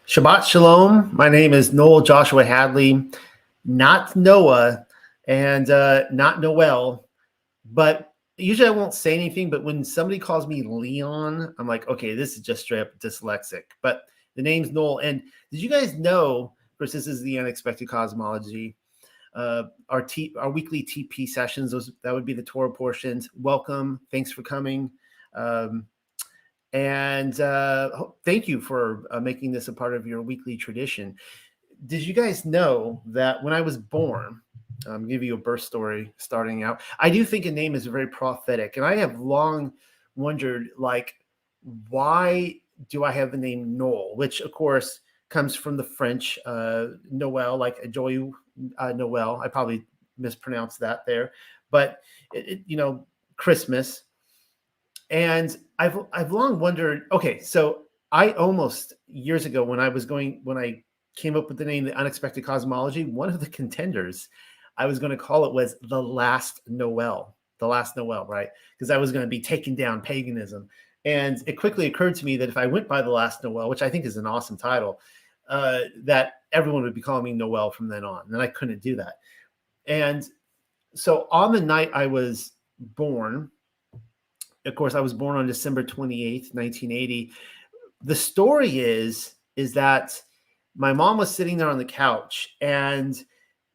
Shabbat Shalom. My name is Noel Joshua Hadley, not Noah and not Noel, but usually I won't say anything. But when somebody calls me Leon, I'm like, okay, this is just straight up dyslexic. But the name's Noel. And did you guys know, of course, this is the Unexpected Cosmology, our weekly TP sessions, that would be the Torah portions. Welcome. Thanks for coming. And thank you for making this a part of your weekly tradition. Did you guys know that when I was born, give you a birth story starting out, I do think a name is very prophetic. And I have long wondered, like, why do I have the name Noel, which, of course, comes from the French Noel, like a joyeux Noel. I probably mispronounced that there. But, Christmas. And I've long wondered, okay, so I almost years ago when I came up with the name The Unexpected Cosmology, one of the contenders I was going to call it was The Last Noel, right? Because I was going to be taking down paganism. And it quickly occurred to me that if I went by The Last Noel, which I think is an awesome title, that everyone would be calling me Noel from then on. And I couldn't do that. And so on the night I was born, of course, I was born on December 28th, 1980. The story is that my mom was sitting there on the couch and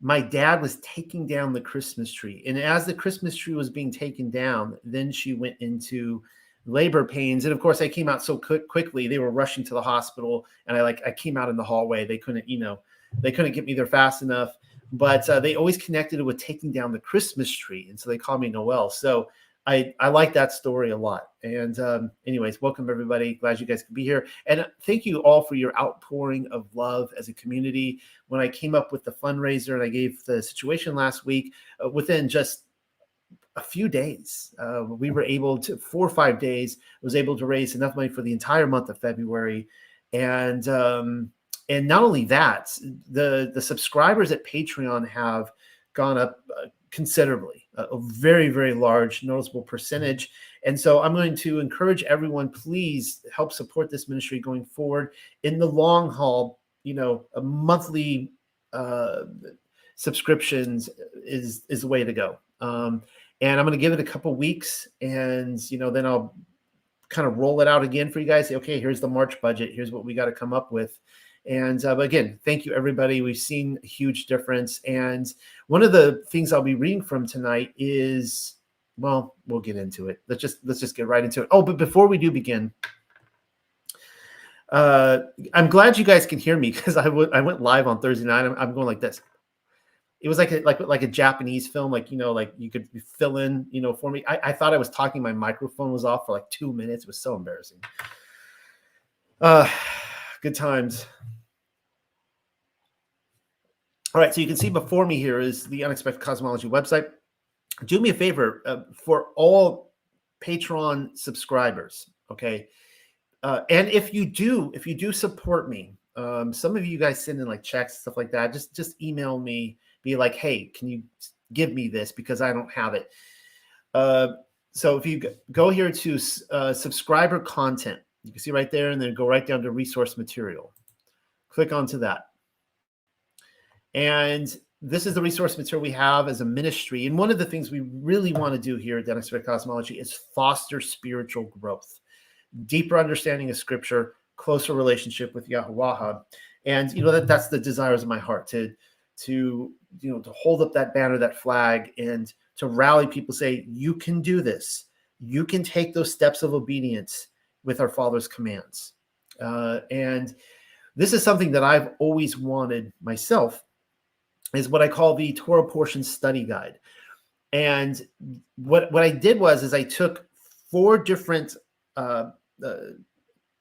my dad was taking down the Christmas tree. And as the Christmas tree was being taken down, then she went into labor pains. And of course, I came out so quickly, they were rushing to the hospital. And I came out in the hallway. They couldn't get me there fast enough. But they always connected it with taking down the Christmas tree. And so they called me Noel. So I like that story a lot. And anyways, welcome everybody. Glad you guys could be here. And thank you all for your outpouring of love as a community. When I came up with the fundraiser and I gave the situation last week, within just a few days, we were able to, 4 or 5 days, was able to raise enough money for the entire month of February. And not only that, the subscribers at Patreon have gone up considerably, a very, very large, noticeable percentage. And so I'm going to encourage everyone, please help support this ministry going forward. In the long haul, a monthly subscriptions is the way to go. And I'm going to give it a couple weeks, and then I'll kind of roll it out again for you guys. Say, okay, here's the March budget. Here's what we got to come up with. And again, thank you, everybody. We've seen a huge difference. And one of the things I'll be reading from tonight is, well, we'll get into it. Let's just get right into it. Oh, but before we do begin, I'm glad you guys can hear me, because I went live on Thursday night. I'm going like this. It was like a Japanese film, like you could fill in, for me. I thought I was talking. My microphone was off for like 2 minutes. It was so embarrassing. Good times. All right, so you can see before me here is the Unexpected Cosmology website. Do me a favor, for all Patreon subscribers, okay? And if you do support me, some of you guys send in like checks, stuff like that. Just email me, be like, hey, can you give me this, because I don't have it. So if you go here to subscriber content, you can see right there, and then go right down to resource material. Click onto that. And this is the resource material we have as a ministry. And one of the things we really want to do here at Unexpected Cosmology is foster spiritual growth, deeper understanding of Scripture, closer relationship with Yahuwah. And that's the desires of my heart, to hold up that banner, that flag, and to rally people, say, you can do this. You can take those steps of obedience with our Father's commands. And this is something that I've always wanted myself, is what I call the Torah portion study guide. And what I did was I took 4 different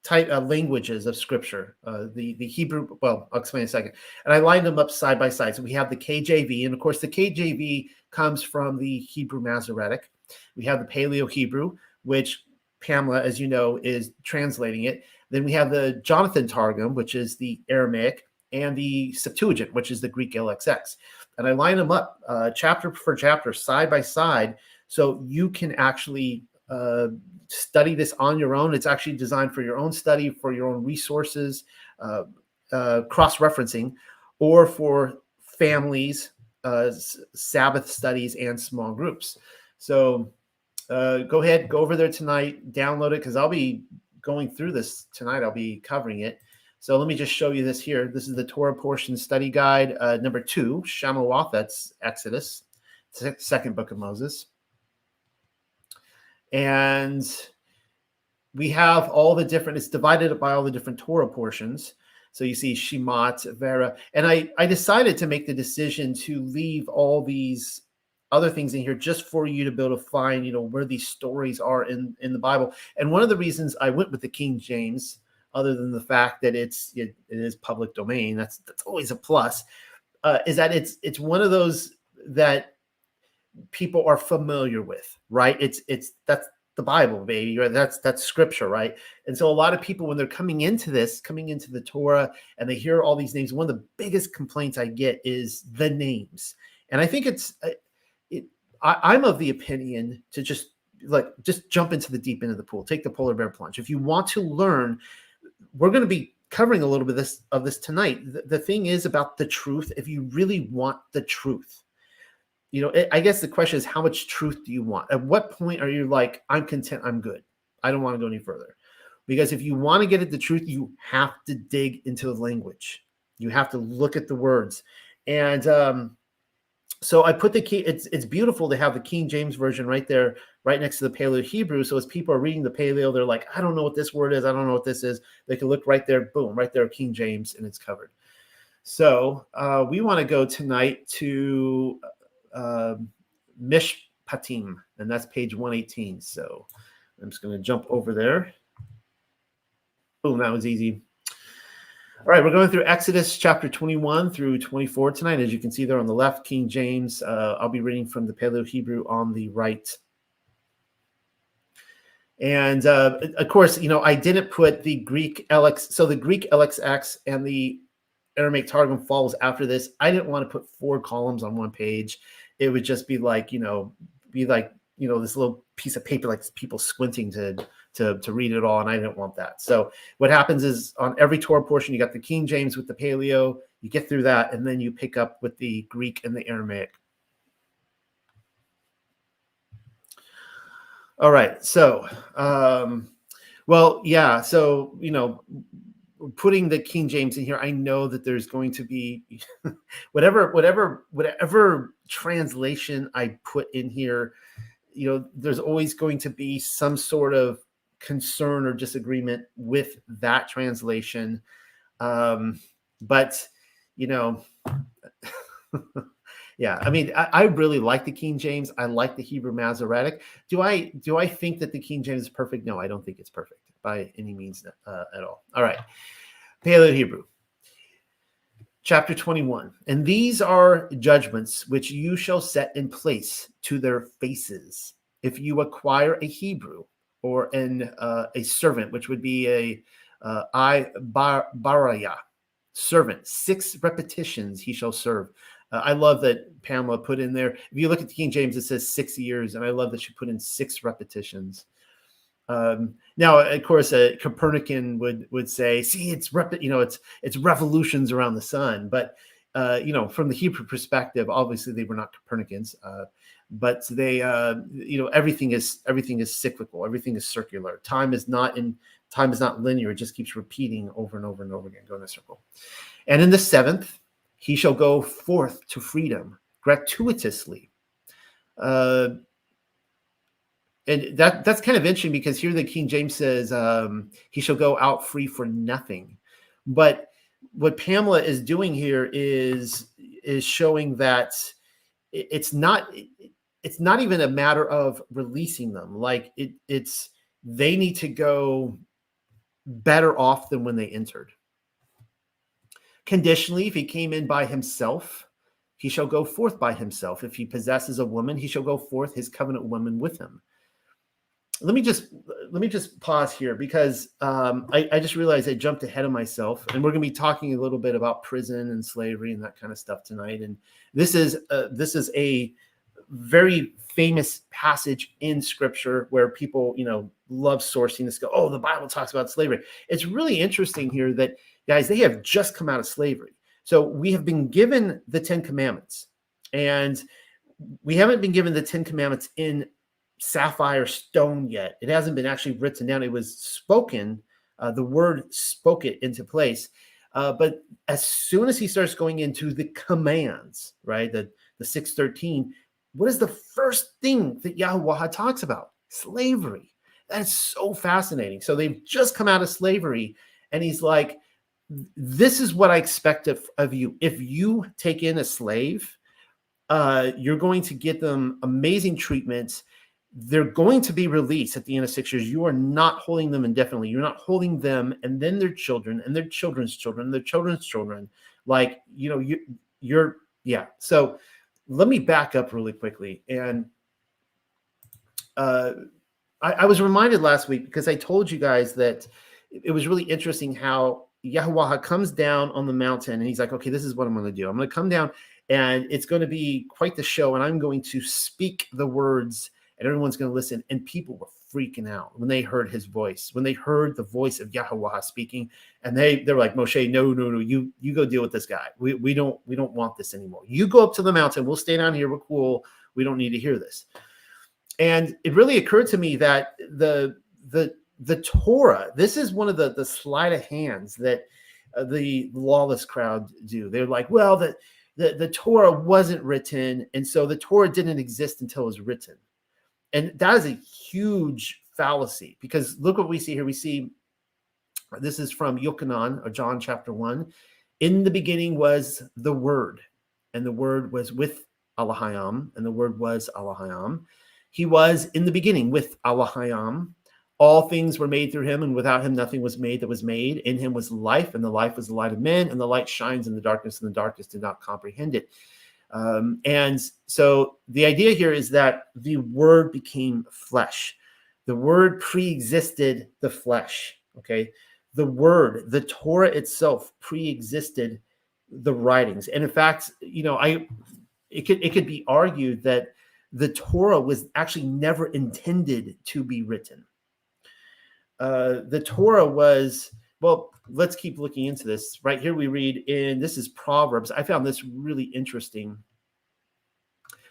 languages of Scripture, the Hebrew, well, I'll explain in a second, and I lined them up side by side. So we have the KJV, and of course the KJV comes from the Hebrew Masoretic. We have the Paleo Hebrew, which Pamela, as you know, is translating it. Then we have the Jonathan Targum, which is the Aramaic, and the Septuagint, which is the Greek LXX. And I line them up chapter for chapter, side by side, so you can actually study this on your own. It's actually designed for your own study, for your own resources. cross-referencing, or for families, Sabbath studies, and small groups. So go ahead, go over there tonight, download it, because I'll be going through this tonight. I'll be covering it. So let me just show you this here. This is the Torah portion study guide, number 2, SHAMA'UATH, that's Exodus, second book of Moses. And we have all the different, it's divided up by all the different Torah portions. So you see Shemat, Vera, and I decided to make the decision to leave all these other things in here just for you to be able to find, where these stories are in the Bible. And one of the reasons I went with the King James, other than the fact that it is public domain, that's always a plus, is that it's one of those that people are familiar with, right? That's the Bible, baby, right? That's scripture, right? And so a lot of people, when they're coming into the Torah, and they hear all these names, one of the biggest complaints I get is the names. And I think I'm of the opinion to just jump into the deep end of the pool, take the polar bear plunge. If you want to learn, we're going to be covering a little bit of this tonight. The thing is about the truth. If you really want the truth, I guess the question is, how much truth do you want? At what point are you like, I'm content, I'm good, I don't want to go any further? Because if you want to get at the truth, you have to dig into the language. You have to look at the words. And so I put the key. It's beautiful to have the King James version right there, right next to the Paleo Hebrew. So as people are reading the Paleo, they're like, I don't know what this word is, I don't know what this is. They can look right there, boom, right there, King James, and it's covered. So we want to go tonight to MISHPATIM, and that's page 118. So I'm just going to jump over there. Boom, that was easy. All right, we're going through Exodus chapter 21 through 24 tonight. As you can see there on the left, King James. I'll be reading from the Paleo Hebrew on the right. And of course, I didn't put the Greek LX. So the Greek LXX and the Aramaic Targum follows after this. I didn't want to put 4 columns on one page. It would just be like, this little piece of paper, like people squinting to read it all, and I didn't want that. So what happens is, on every Torah portion, you got the King James with the Paleo, you get through that, and then you pick up with the Greek and the Aramaic. All right, so, putting the King James in here, I know that there's going to be whatever translation I put in here, there's always going to be some sort of concern or disagreement with that translation. But yeah, I mean, I really like the King James. I like the Hebrew Masoretic. Do I think that the King James is perfect? No, I don't think it's perfect by any means at all. All right, Paleo Hebrew. Chapter 21, and these are judgments which you shall set in place to their faces. If you acquire a Hebrew or a servant, which would be a baraya, servant, 6 repetitions he shall serve. I love that Pamela put in there. If you look at the King James, it says 6 years, and I love that she put in 6 repetitions. Now, of course, a Copernican would say, see, it's revolutions around the sun. But from the Hebrew perspective, obviously they were not Copernicans, but they everything is cyclical, everything is circular. Time is not linear; it just keeps repeating over and over and over again, going in a circle. And in the 7th, he shall go forth to freedom gratuitously. And that's kind of interesting, because here the King James says he shall go out free for nothing. But what Pamela is doing here is showing that it's not even a matter of releasing them. Like they need to go better off than when they entered. Conditionally, if he came in by himself, he shall go forth by himself. If he possesses a woman, he shall go forth, his covenant woman with him. Let me just pause here, because I just realized I jumped ahead of myself, and we're going to be talking a little bit about prison and slavery and that kind of stuff tonight. And this is a very famous passage in Scripture where people love sourcing this. Go, oh, the Bible talks about slavery. It's really interesting here that Guys, they have just come out of slavery. So we have been given the 10 Commandments, and we haven't been given the 10 Commandments in sapphire stone yet. It hasn't been actually written down. It was spoken. The word spoke it into place. But as soon as he starts going into the commands, right, the 613, what is the first thing that Yahuwah talks about? Slavery. That's so fascinating. So they've just come out of slavery, and he's like, this is what I expect of you. If you take in a slave, you're going to get them amazing treatments. They're going to be released at the end of 6 years. You are not holding them indefinitely. You're not holding them and then their children and their children's children and their children's children. Like, you're yeah. So let me back up really quickly. And I was reminded last week, because I told you guys that it was really interesting how Yahuwah comes down on the mountain and he's like, okay, this is what I'm going to do. I'm going to come down and it's going to be quite the show. And I'm going to speak the words and everyone's going to listen. And people were freaking out when they heard his voice, when they heard the voice of Yahuwah speaking. And they're like, Moshe, no, you go deal with this guy. We don't want this anymore. You go up to the mountain. We'll stay down here. We're cool. We don't need to hear this. And it really occurred to me that the Torah, this is one of the sleight of hands that the lawless crowd do. They're like, well, the Torah wasn't written, and so the Torah didn't exist until it was written. And that is a huge fallacy, because look what we see here. We see, this is from Yochanan, or John chapter 1. In the beginning was the Word, and the Word was with Elohim, and the Word was Elohim. He was in the beginning with Elohim. All things were made through him, and without him nothing was made that was made. In him was life, and the life was the light of men, and the light shines in the darkness, and the darkness did not comprehend it. And so the idea here is that the Word became flesh. The Word pre-existed the flesh, okay? The Word, the Torah itself, pre-existed the writings. And in fact, it could be argued that the Torah was actually never intended to be written. The Torah was, well, let's keep looking into this. Right here we read this is Proverbs. I found this really interesting,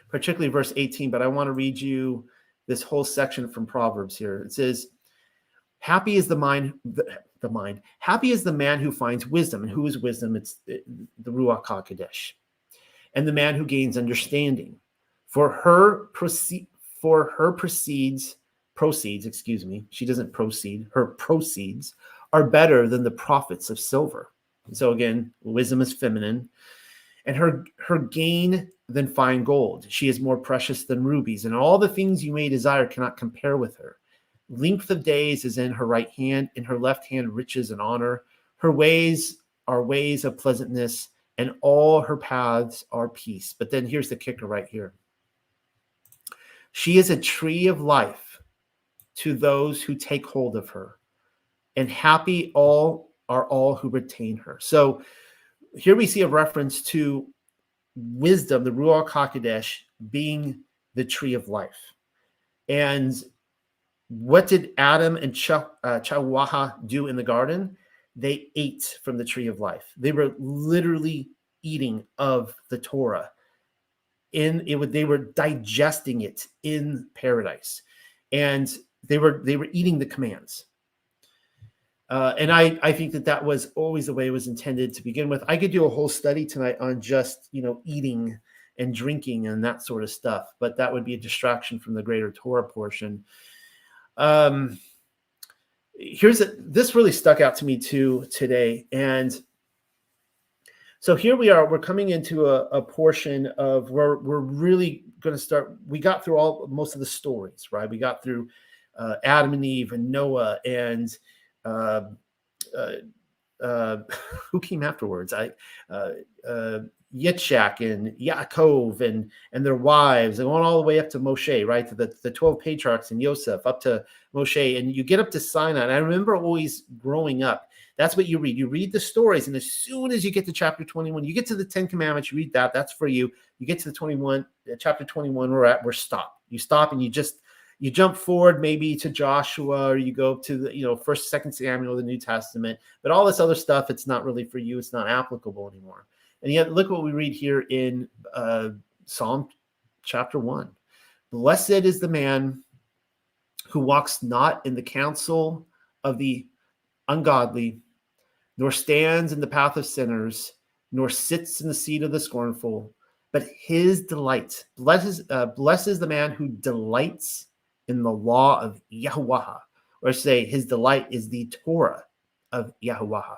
particularly verse 18, but I want to read you this whole section from Proverbs here. It says, happy is happy is the man who finds wisdom. And who is wisdom? It's the Ruach HaKodesh. And the man who gains understanding. For her proceeds, she doesn't proceed, her proceeds are better than the profits of silver. And so again, wisdom is feminine. And her gain than fine gold. She is more precious than rubies, and all the things you may desire cannot compare with her. Length of days is in her right hand, in her left hand riches and honor. Her ways are ways of pleasantness, and all her paths are peace. But then here's the kicker right here. She is a tree of life to those who take hold of her, and happy are all who retain her. So here we see a reference to wisdom, the Ruach HaKodesh, being the tree of life. And what did Adam and Chawaha do in the garden? They ate from the tree of life. They were literally eating of the Torah. They were digesting it in paradise, and they were eating the commands. And I think that was always the way it was intended to begin with. I could do a whole study tonight on just eating and drinking and that sort of stuff, but that would be a distraction from the greater Torah portion. This really stuck out to me too today, and so here we are. We're coming into a portion of where we're really going to start. We got through most of the stories, right? We got through Adam and Eve and Noah and who came afterwards? Yitzhak and Yaakov and their wives, and going all the way up to Moshe, right? To the 12 patriarchs and Yosef, up to Moshe, and you get up to Sinai. And I remember always growing up, that's what you read. You read the stories, and as soon as you get to chapter 21, you get to the 10 Commandments, you read that. That's for you. You get to the chapter 21, we're stopped. You stop and you just, You jump forward maybe to Joshua, or you go to the, 1st, 2nd Samuel, the New Testament, but all this other stuff, it's not really for you. It's not applicable anymore. And yet look what we read here in Psalm chapter 1. Blessed is the man who walks not in the counsel of the ungodly, nor stands in the path of sinners, nor sits in the seat of the scornful, but his delight, blesses the man who delights in the law of Yahuwah, or say his delight is the Torah of Yahuwah.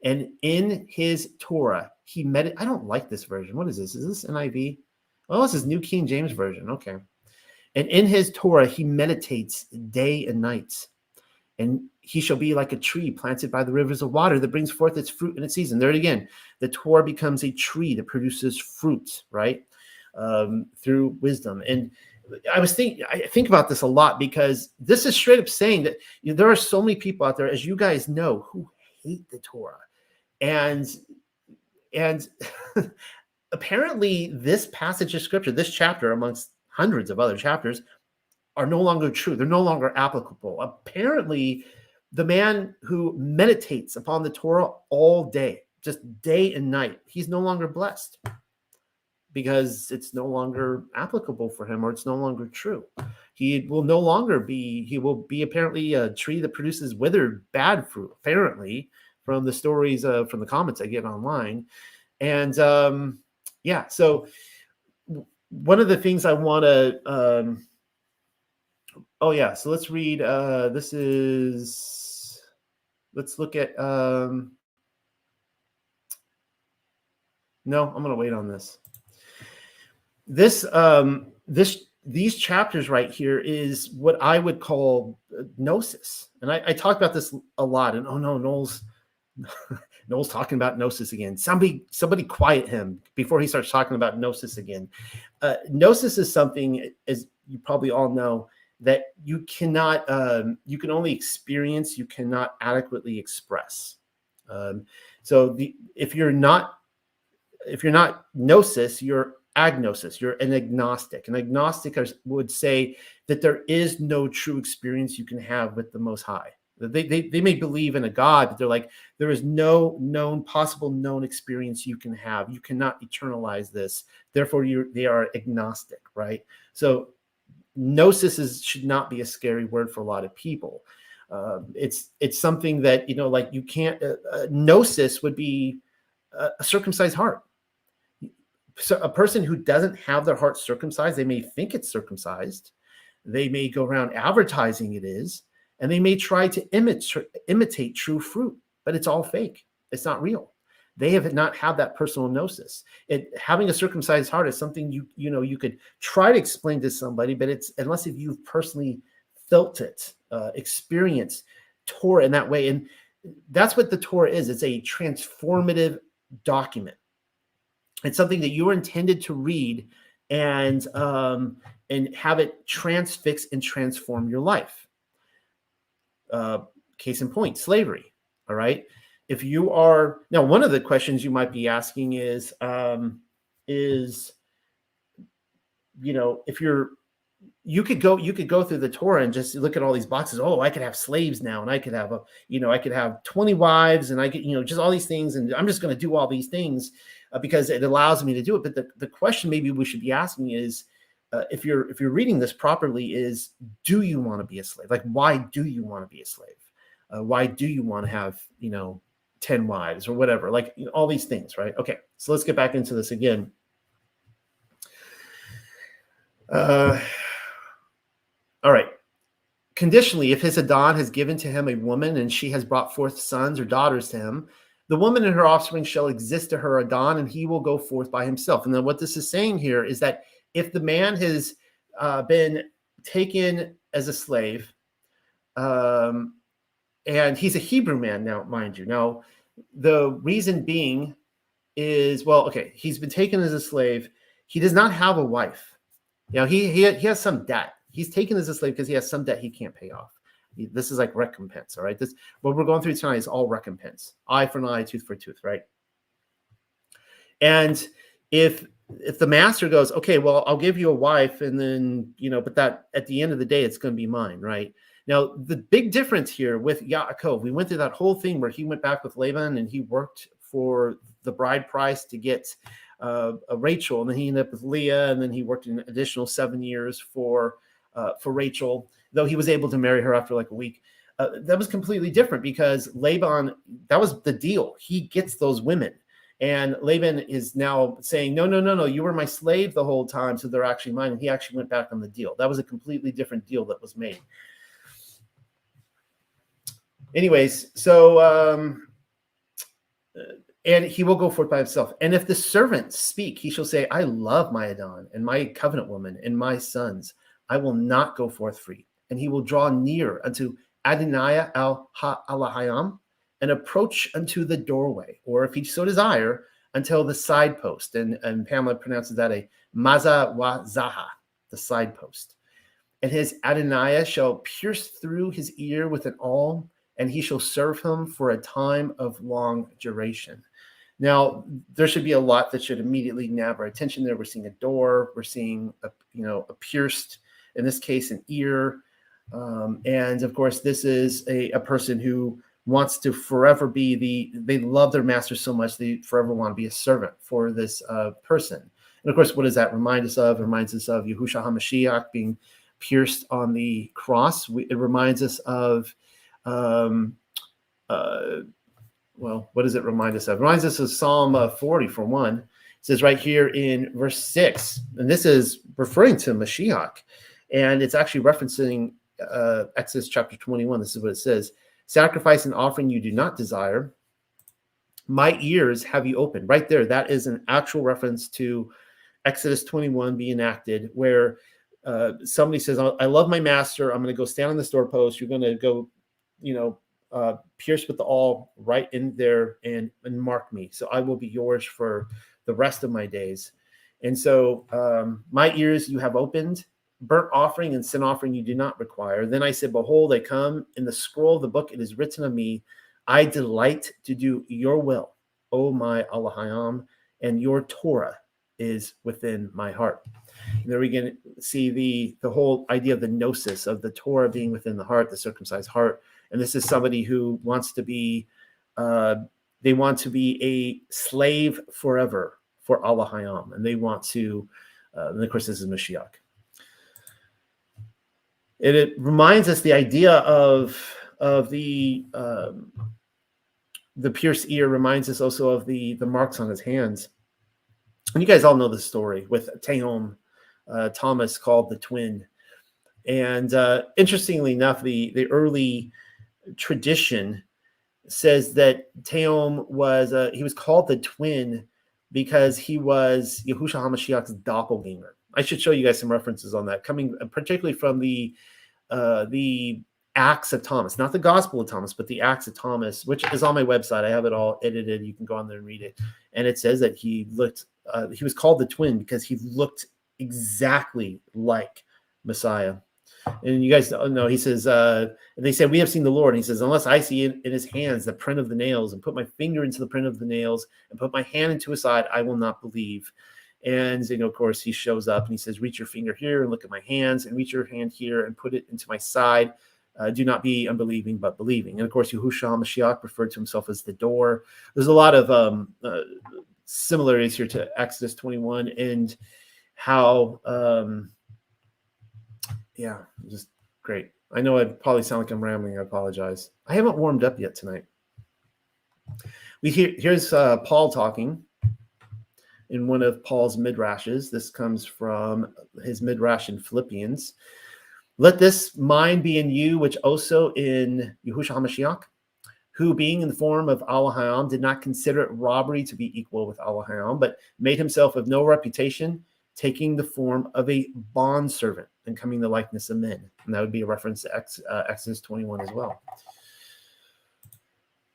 And in his Torah, he I don't like this version. What is this? Is this NIV? Oh, this is New King James Version. Okay. And in his Torah, he meditates day and night. And he shall be like a tree planted by the rivers of water that brings forth its fruit in its season. There it again. The Torah becomes a tree that produces fruit, right? Through wisdom. And I think about this a lot, because this is straight up saying that there are so many people out there, as you guys know, who hate the Torah. And apparently this passage of scripture, this chapter amongst hundreds of other chapters, are no longer true. They're no longer applicable. Apparently, the man who meditates upon the Torah all day, just day and night, he's no longer blessed, because it's no longer applicable for him, or it's no longer true. He will be apparently a tree that produces withered, bad fruit, apparently, from the stories, from the comments I get online. And so one of the things I want to, so let's read, let's look at, no, I'm going to wait on this. These chapters right here is what I would call gnosis. And I talk about this a lot, and oh no, Noel's talking about gnosis again. Somebody quiet him before he starts talking about gnosis again. Gnosis is something, as you probably all know, that you cannot, you can only experience, you cannot adequately express. If you're not gnosis, you're agnosis, you're an agnostic. An agnostic would say that there is no true experience you can have with the Most High. They may believe in a God, but they're like, there is no possible known experience you can have. You cannot eternalize this. Therefore, they are agnostic, right? So gnosis should not be a scary word for a lot of people. It's something that, like you can't, gnosis would be a circumcised heart. So a person who doesn't have their heart circumcised, they may think it's circumcised. They may go around advertising it is, and they may try to imitate true fruit, but it's all fake. It's not real. They have not had that personal gnosis. Having a circumcised heart is something you could try to explain to somebody, but it's unless if you've personally felt it, experienced Torah in that way. And that's what the Torah is. It's a transformative document. It's something that you are intended to read and have it transfix and transform your life. Case in point, slavery. All right. If you are now, one of the questions you might be asking is if you could go through the Torah and just look at all these boxes. Oh, I could have slaves now, and I could have I could have 20 wives, and I could just all these things, and I'm just going to do all these things because it allows me to do it. But the question maybe we should be asking is, if you're reading this properly, is do you want to be a slave? Like, why do you want to be a slave? Why do you want to have 10 wives or whatever? Like all these things, right? Okay, so let's get back into this again. All right. Conditionally, if his Adon has given to him a woman and she has brought forth sons or daughters to him, the woman and her offspring shall exist to her Adon, and he will go forth by himself. And then what this is saying here is that if the man has been taken as a slave, and he's a Hebrew man now, mind you. Now, the reason being is, he's been taken as a slave. He does not have a wife. He has some debt. He's taken as a slave because he has some debt he can't pay off. This is like recompense, all right? What we're going through tonight is all recompense. Eye for an eye, tooth for tooth, right? And if the master goes, okay, well, I'll give you a wife, and then, but that at the end of the day, it's going to be mine, right? Now, the big difference here with Yaakov, we went through that whole thing where he went back with Laban and he worked for the bride price to get Rachel, and then he ended up with Leah, and then he worked an additional 7 years for Rachel, though he was able to marry her after like a week. That was completely different because Laban, that was the deal. He gets those women. And Laban is now saying, no, you were my slave the whole time, so they're actually mine. And he actually went back on the deal. That was a completely different deal that was made. Anyways, so, and he will go forth by himself. And if the servants speak, he shall say, I love my Adon and my covenant woman and my sons. I will not go forth free. And he will draw near unto Adonai al-Ha'alahayam, and approach unto the doorway, or if he so desire, until the side post. And Pamela pronounces that a maza wa zaha, the side post. And his Adonai shall pierce through his ear with an awl, and he shall serve him for a time of long duration. Now, there should be a lot that should immediately nab our attention there. We're seeing a door, we're seeing a pierced, in this case, an ear. And of course, this is a person who wants to forever be they love their master so much, they forever want to be a servant for this person. And of course, what does that remind us of? It reminds us of Yahushua HaMashiach being pierced on the cross. It reminds us of, what does it remind us of? It reminds us of Psalm 40 for one. It says right here in verse 6, and this is referring to Mashiach, and it's actually referencing Exodus chapter 21. This is what it says. Sacrifice and offering you do not desire. My ears have you opened. Right there, that is an actual reference to Exodus 21 being enacted, where somebody says, I love my master. I'm going to go stand on this doorpost. You're going to go, pierce with the awl right in there and mark me. So I will be yours for the rest of my days. And so my ears you have opened. Burnt offering and sin offering you do not require. Then I said, behold, I come. In the scroll of the book it is written of me, I delight to do your will, O my Elohim, and your Torah is within my heart. And there we can see the whole idea of the gnosis of the Torah being within the heart, the circumcised heart. And this is somebody who wants to be, they want to be a slave forever for Elohim. And they want to, and of course, this is Mashiach. It reminds us the idea of the pierced ear reminds us also of the marks on his hands. And you guys all know the story with Tehom, Thomas called the twin. And interestingly enough, the early tradition says that Tehom he was called the twin because he was Yahushua HaMashiach's doppelganger. I should show you guys some references on that, coming particularly from the Acts of Thomas, not the Gospel of Thomas, but the Acts of Thomas, which is on my website. I have it all edited. You can go on there and read it. And it says that he was called the twin because he looked exactly like Messiah. And you guys know, he says, they said, we have seen the Lord. And he says, unless I see in his hands the print of the nails and put my finger into the print of the nails and put my hand into his side, I will not believe. And, of course, he shows up and he says, reach your finger here and look at my hands, and reach your hand here and put it into my side. Do not be unbelieving, but believing. And, of course, Yahushua HaMashiach referred to himself as the door. There's a lot of similarities here to Exodus 21 and how, just great. I know I probably sound like I'm rambling. I apologize. I haven't warmed up yet tonight. Here's Paul talking in one of Paul's midrashes. This comes from his midrash in Philippians. Let this mind be in you, which also in Yahushua HaMashiach, who being in the form of Elohim did not consider it robbery to be equal with Elohim, but made himself of no reputation, taking the form of a bondservant and coming in the likeness of men. And that would be a reference to Exodus 21 as well.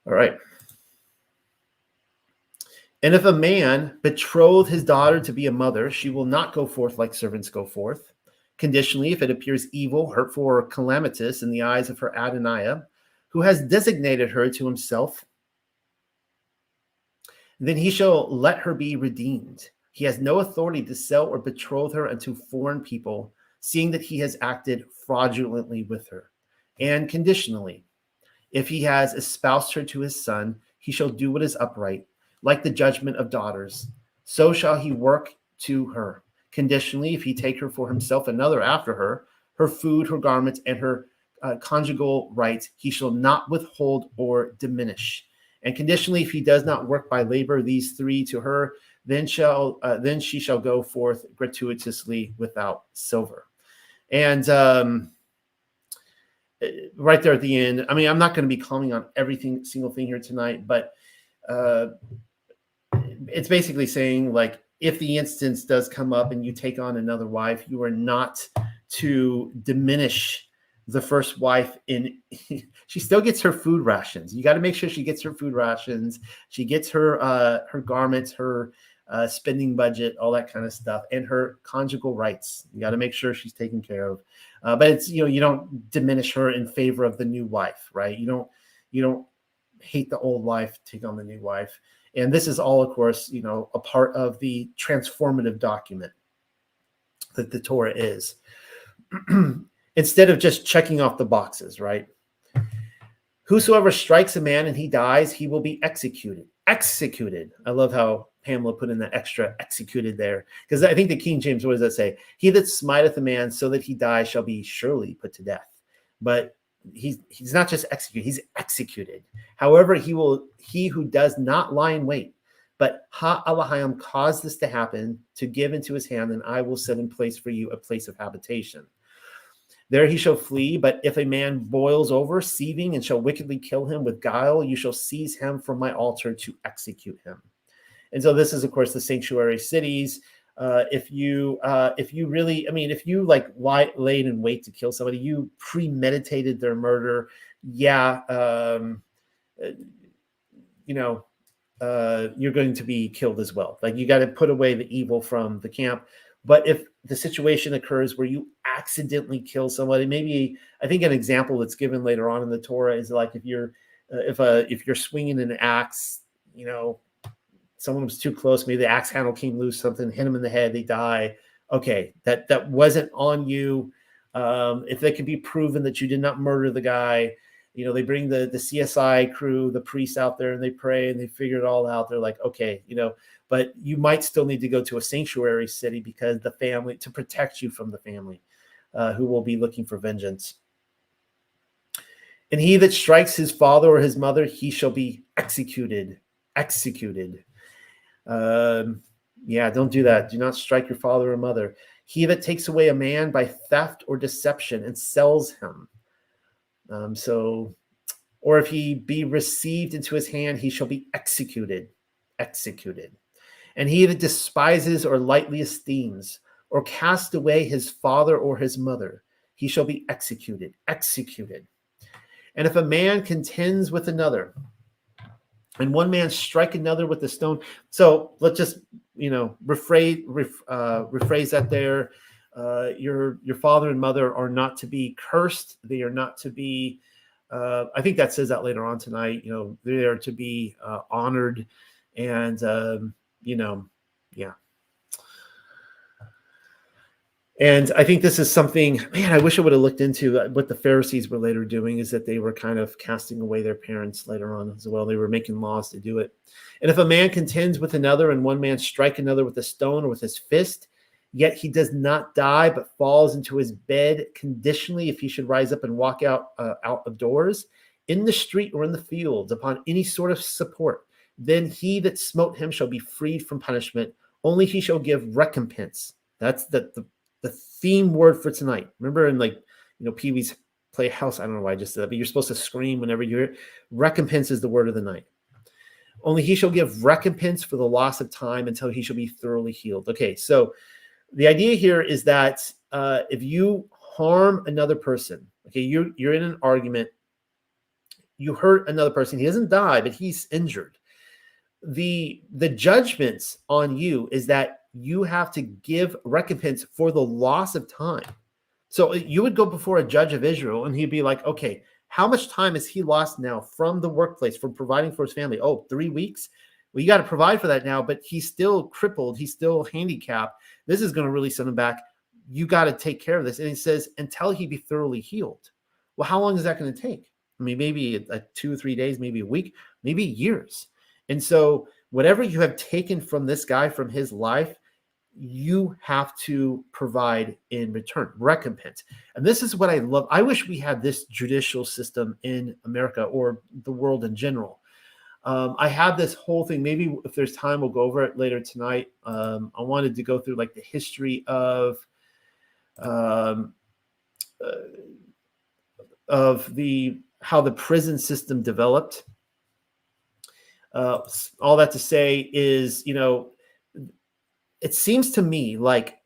All right. And if a man betroth his daughter to be a mother, she will not go forth like servants go forth. Conditionally, if it appears evil, hurtful, or calamitous in the eyes of her Adonai, who has designated her to himself, then he shall let her be redeemed. He has no authority to sell or betroth her unto foreign people, seeing that he has acted fraudulently with her. And conditionally, if he has espoused her to his son, he shall do what is upright, like the judgment of daughters. So shall he work to her. Conditionally, if he take her for himself another after her, her food, her garments, and her conjugal rights, he shall not withhold or diminish. And conditionally, if he does not work by labor these three to her, then she shall go forth gratuitously without silver. And right there at the end, I mean, I'm not going to be commenting on every single thing here tonight, but it's basically saying, like, if the instance does come up and you take on another wife, you are not to diminish the first wife. She still gets her food rations. You got to make sure she gets her food rations. She gets her garments, her spending budget, all that kind of stuff, and her conjugal rights. You got to make sure she's taken care of. But it's, you don't diminish her in favor of the new wife, right? You don't hate the old wife, take on the new wife. And this is all, of course, a part of the transformative document that the Torah is. Instead of just checking off the boxes, right? Whosoever strikes a man and he dies, he will be executed. Executed. I love how Pamela put in that extra executed there, because I think the King James, what does that say? He that smiteth a man so that he die shall be surely put to death. But he's not just executed, he's executed. However, he who does not lie in wait, but ha-alahayim caused this to happen, to give into his hand, and I will set in place for you a place of habitation. There he shall flee, but if a man boils over, seething, and shall wickedly kill him with guile, you shall seize him from my altar to execute him. And so this is, of course, the sanctuary cities. If you really, if you laid in wait to kill somebody, you premeditated their murder. Yeah, you're going to be killed as well. Like, you got to put away the evil from the camp. But if the situation occurs where you accidentally kill somebody, maybe, I think an example that's given later on in the Torah is like if you're swinging an axe, someone was too close, maybe the axe handle came loose, something hit them in the head, they die. Okay, that wasn't on you. If they can be proven that you did not murder the guy, they bring the CSI crew, the priests out there, and they pray and they figure it all out. They're like, okay, but you might still need to go to a sanctuary city because the family, to protect you from the family who will be looking for vengeance. And he that strikes his father or his mother, he shall be executed. Executed. Don't do that. Do not strike your father or mother. He that takes away a man by theft or deception and sells him. Or if he be received into his hand, he shall be executed. Executed. And he that despises or lightly esteems or casts away his father or his mother, he shall be executed. Executed. And if a man contends with another, and one man strike another with a stone. So let's just, rephrase that there. Your father and mother are not to be cursed. They are not to be, I think that says that later on tonight, they are to be honored. And, yeah. And I think this is something, man, I wish I would have looked into what the Pharisees were later doing, is that they were kind of casting away their parents later on as well. They were making laws to do it. And if a man contends with another and one man strike another with a stone or with his fist, yet he does not die, but falls into his bed conditionally, if he should rise up and walk out of doors, in the street or in the fields, upon any sort of support, then he that smote him shall be freed from punishment. Only he shall give recompense. That's the theme word for tonight. Remember in Pee-wee's Playhouse, I don't know why I just said that, but you're supposed to scream whenever you hear it. Recompense is the word of the night. Only he shall give recompense for the loss of time until he shall be thoroughly healed. Okay, so the idea here is that if you harm another person, okay, you're in an argument, you hurt another person, he doesn't die, but he's injured. The judgments on you is that you have to give recompense for the loss of time. So you would go before a judge of Israel and he'd be like, okay, how much time has he lost now from the workplace, from providing for his family? Oh, 3 weeks. Well, you got to provide for that now, but he's still crippled. He's still handicapped. This is going to really send him back. You got to take care of this. And he says, until he be thoroughly healed. Well, how long is that going to take? I mean, maybe 2 or 3 days, maybe a week, maybe years. And so whatever you have taken from this guy, from his life, you have to provide in return, recompense. And this is what I love. I wish we had this judicial system in America or the world in general. I have this whole thing. Maybe if there's time, we'll go over it later tonight. I wanted to go through like the history of how the prison system developed. All that to say is, it seems to me like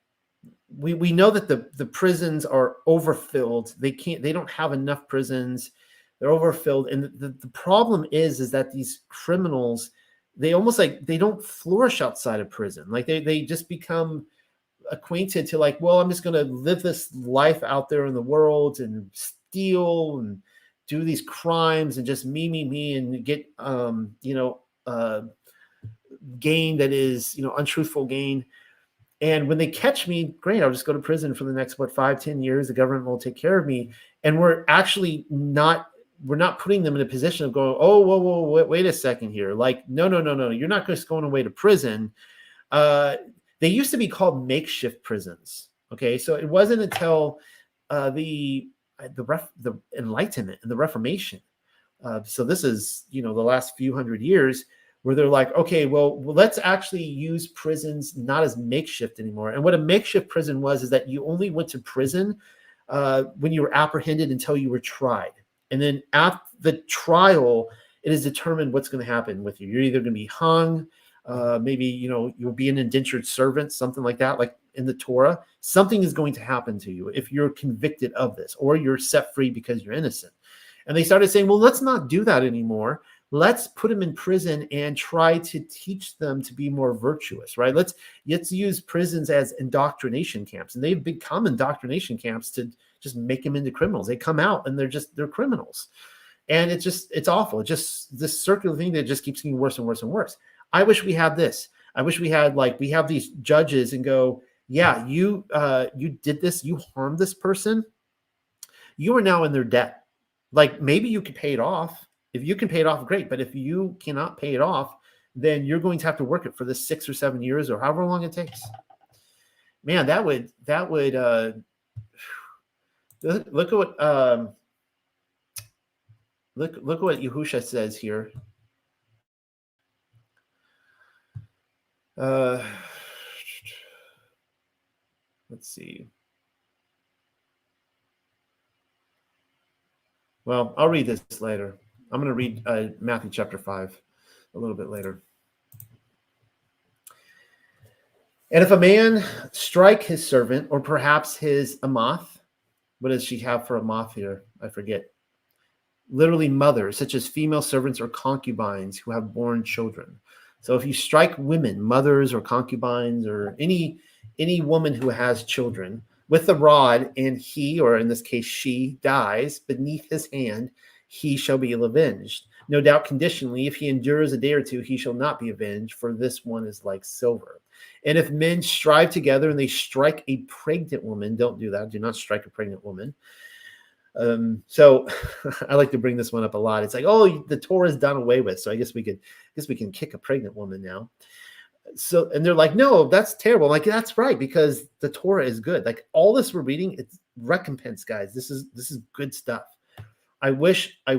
we know that the prisons are overfilled. They don't have enough prisons. They're overfilled. And the problem is that these criminals, they almost like, they don't flourish outside of prison. Like they just become acquainted to like, well, I'm just going to live this life out there in the world and steal and do these crimes and just me, and get, gain that is, untruthful gain. And when they catch me, great, I'll just go to prison for the next, 5-10 years. The government will take care of me. And we're not putting them in a position of going, oh, whoa, wait a second here. Like, no. You're not just going away to prison. They used to be called makeshift prisons. Okay. So it wasn't until the Enlightenment and the Reformation. So this is, the last few hundred years, where they're like, okay, well, let's actually use prisons not as makeshift anymore. And what a makeshift prison is that you only went to prison when you were apprehended until you were tried. And then at the trial, it is determined what's going to happen with you. You're either going to be hung, maybe, you'll be an indentured servant, something like that, like in the Torah. Something is going to happen to you if you're convicted of this, or you're set free because you're innocent. And they started saying, well, let's not do that anymore. Let's put them in prison and try to teach them to be more virtuous, right? Let's use prisons as indoctrination camps. And they've become indoctrination camps to just make them into criminals. They come out and they're criminals. And it's awful. It's just this circular thing that just keeps getting worse and worse and worse. I wish we had this. I wish we had, we have these judges and go, yeah, you did this, you harmed this person. You are now in their debt. Like, maybe you could pay it off. If you can pay it off, great. But if you cannot pay it off, then you're going to have to work it for the 6 or 7 years or however long it takes. Man, that would look at what look at what Yahusha says here. Let's see. Well, I'll read this later. I'm going to read Matthew chapter 5 a little bit later. And if a man strike his servant, or perhaps his amath, what does she have for amath here? I forget. Literally mothers, such as female servants or concubines who have borne children. So if you strike women, mothers or concubines, or any woman who has children with the rod, and he, or in this case she, dies beneath his hand, he shall be avenged. No doubt conditionally, if he endures a day or two, he shall not be avenged, for this one is like silver. And if men strive together and they strike a pregnant woman, don't do that. Do not strike a pregnant woman. So I like to bring this one up a lot. It's like, oh, the Torah is done away with. So I guess we can kick a pregnant woman now. So, and they're like, no, that's terrible. I'm like, that's right, because the Torah is good. Like, all this we're reading, it's recompense, guys. This is good stuff. I wish I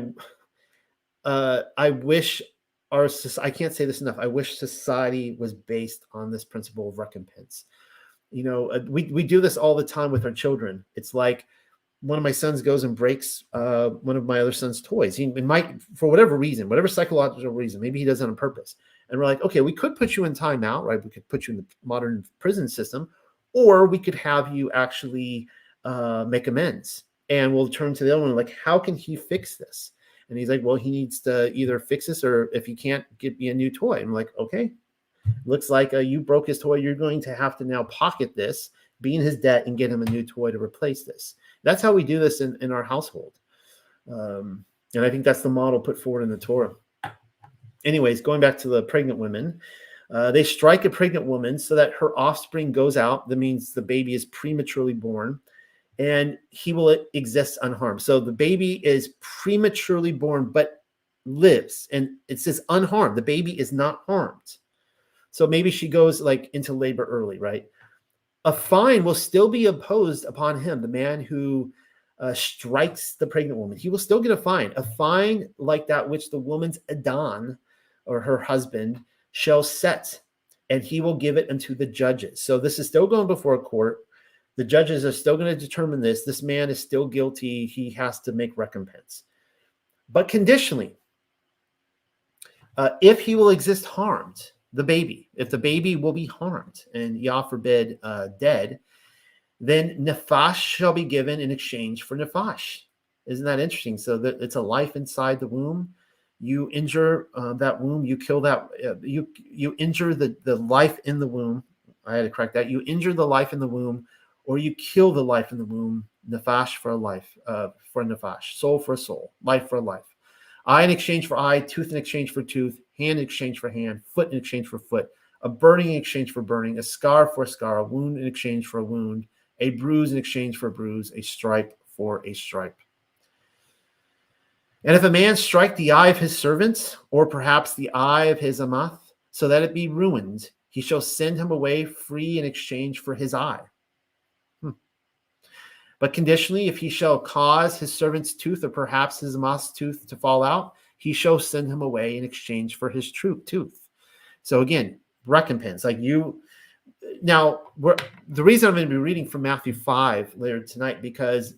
can't say this enough. I wish society was based on this principle of recompense. We do this all the time with our children. It's like, one of my sons goes and breaks one of my other son's toys. He might, for whatever reason, whatever psychological reason, maybe he does it on purpose. And we're like, okay, we could put you in timeout, right? We could put you in the modern prison system, or we could have you actually make amends. And we'll turn to the other one, like, how can he fix this? And he's like, well, he needs to either fix this, or if he can't, get me a new toy. I'm like, okay, looks like you broke his toy. You're going to have to now pocket this, be in his debt, and get him a new toy to replace this. That's how we do this in our household. And I think that's the model put forward in the Torah. anyways, going back to the pregnant women, they strike a pregnant woman so that her offspring goes out. That means the baby is prematurely born, and he will exist unharmed. So the baby is prematurely born, but lives, and it says unharmed. The baby is not harmed. So maybe she goes like into labor early, right? A fine will still be imposed upon him, the man who strikes the pregnant woman. He will still get a fine like that which the woman's Adon, or her husband, shall set, and he will give it unto the judges. So this is still going before a court. The judges are still going to determine this. This man is still guilty. He has to make recompense. But conditionally, if he will exist harmed, the baby, if the baby will be harmed and Yah forbid dead, then nefash shall be given in exchange for nefash. Isn't that interesting? So that it's a life inside the womb. You injure that womb, you kill that, you injure the life in the womb. I had to correct that. You injure the life in the womb, or you kill the life in the womb. Nefash for a life, for a nefash, soul for a soul, life for a life. Eye in exchange for eye, tooth in exchange for tooth, hand in exchange for hand, foot in exchange for foot, a burning in exchange for burning, a scar for a scar, a wound in exchange for a wound, a bruise in exchange for a bruise, a stripe for a stripe. And if a man strike the eye of his servant, or perhaps the eye of his amath, so that it be ruined, he shall send him away free in exchange for his eye. But conditionally, if he shall cause his servant's tooth, or perhaps his amath's tooth, to fall out, he shall send him away in exchange for his tooth. So again, recompense. Like you, now the reason I'm going to be reading from Matthew 5 later tonight, because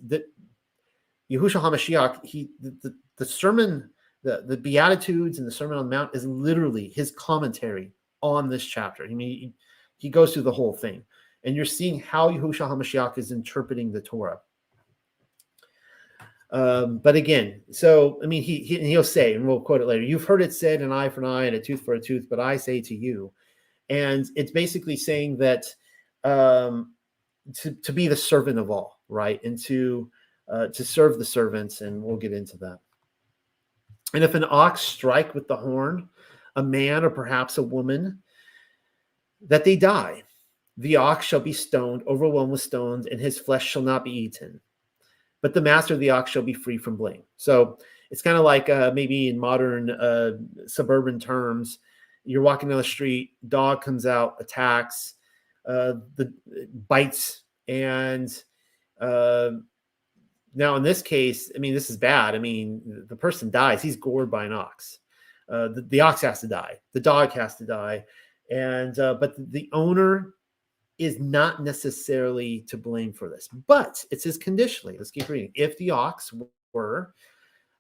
Yahushua HaMashiach, the sermon, the Beatitudes and the Sermon on the Mount is literally his commentary on this chapter. I mean, he goes through the whole thing. And you're seeing how Yahushua HaMashiach is interpreting the Torah. But again, so, I mean, he'll say, and we'll quote it later, you've heard it said, an eye for an eye and a tooth for a tooth, but I say to you. And it's basically saying that to be the servant of all, right? And to serve the servants, and we'll get into that. And if an ox strike with the horn a man, or perhaps a woman, that they die, the ox shall be stoned, overwhelmed with stones, and his flesh shall not be eaten. But the master of the ox shall be free from blame. So it's kind of like maybe in modern suburban terms, you're walking down the street, dog comes out, attacks, bites, and now in this case, I mean, this is bad. I mean, the person dies. He's gored by an ox. The ox has to die. The dog has to die. And but the owner is not necessarily to blame for this, but it says conditionally. Let's keep reading. If the ox were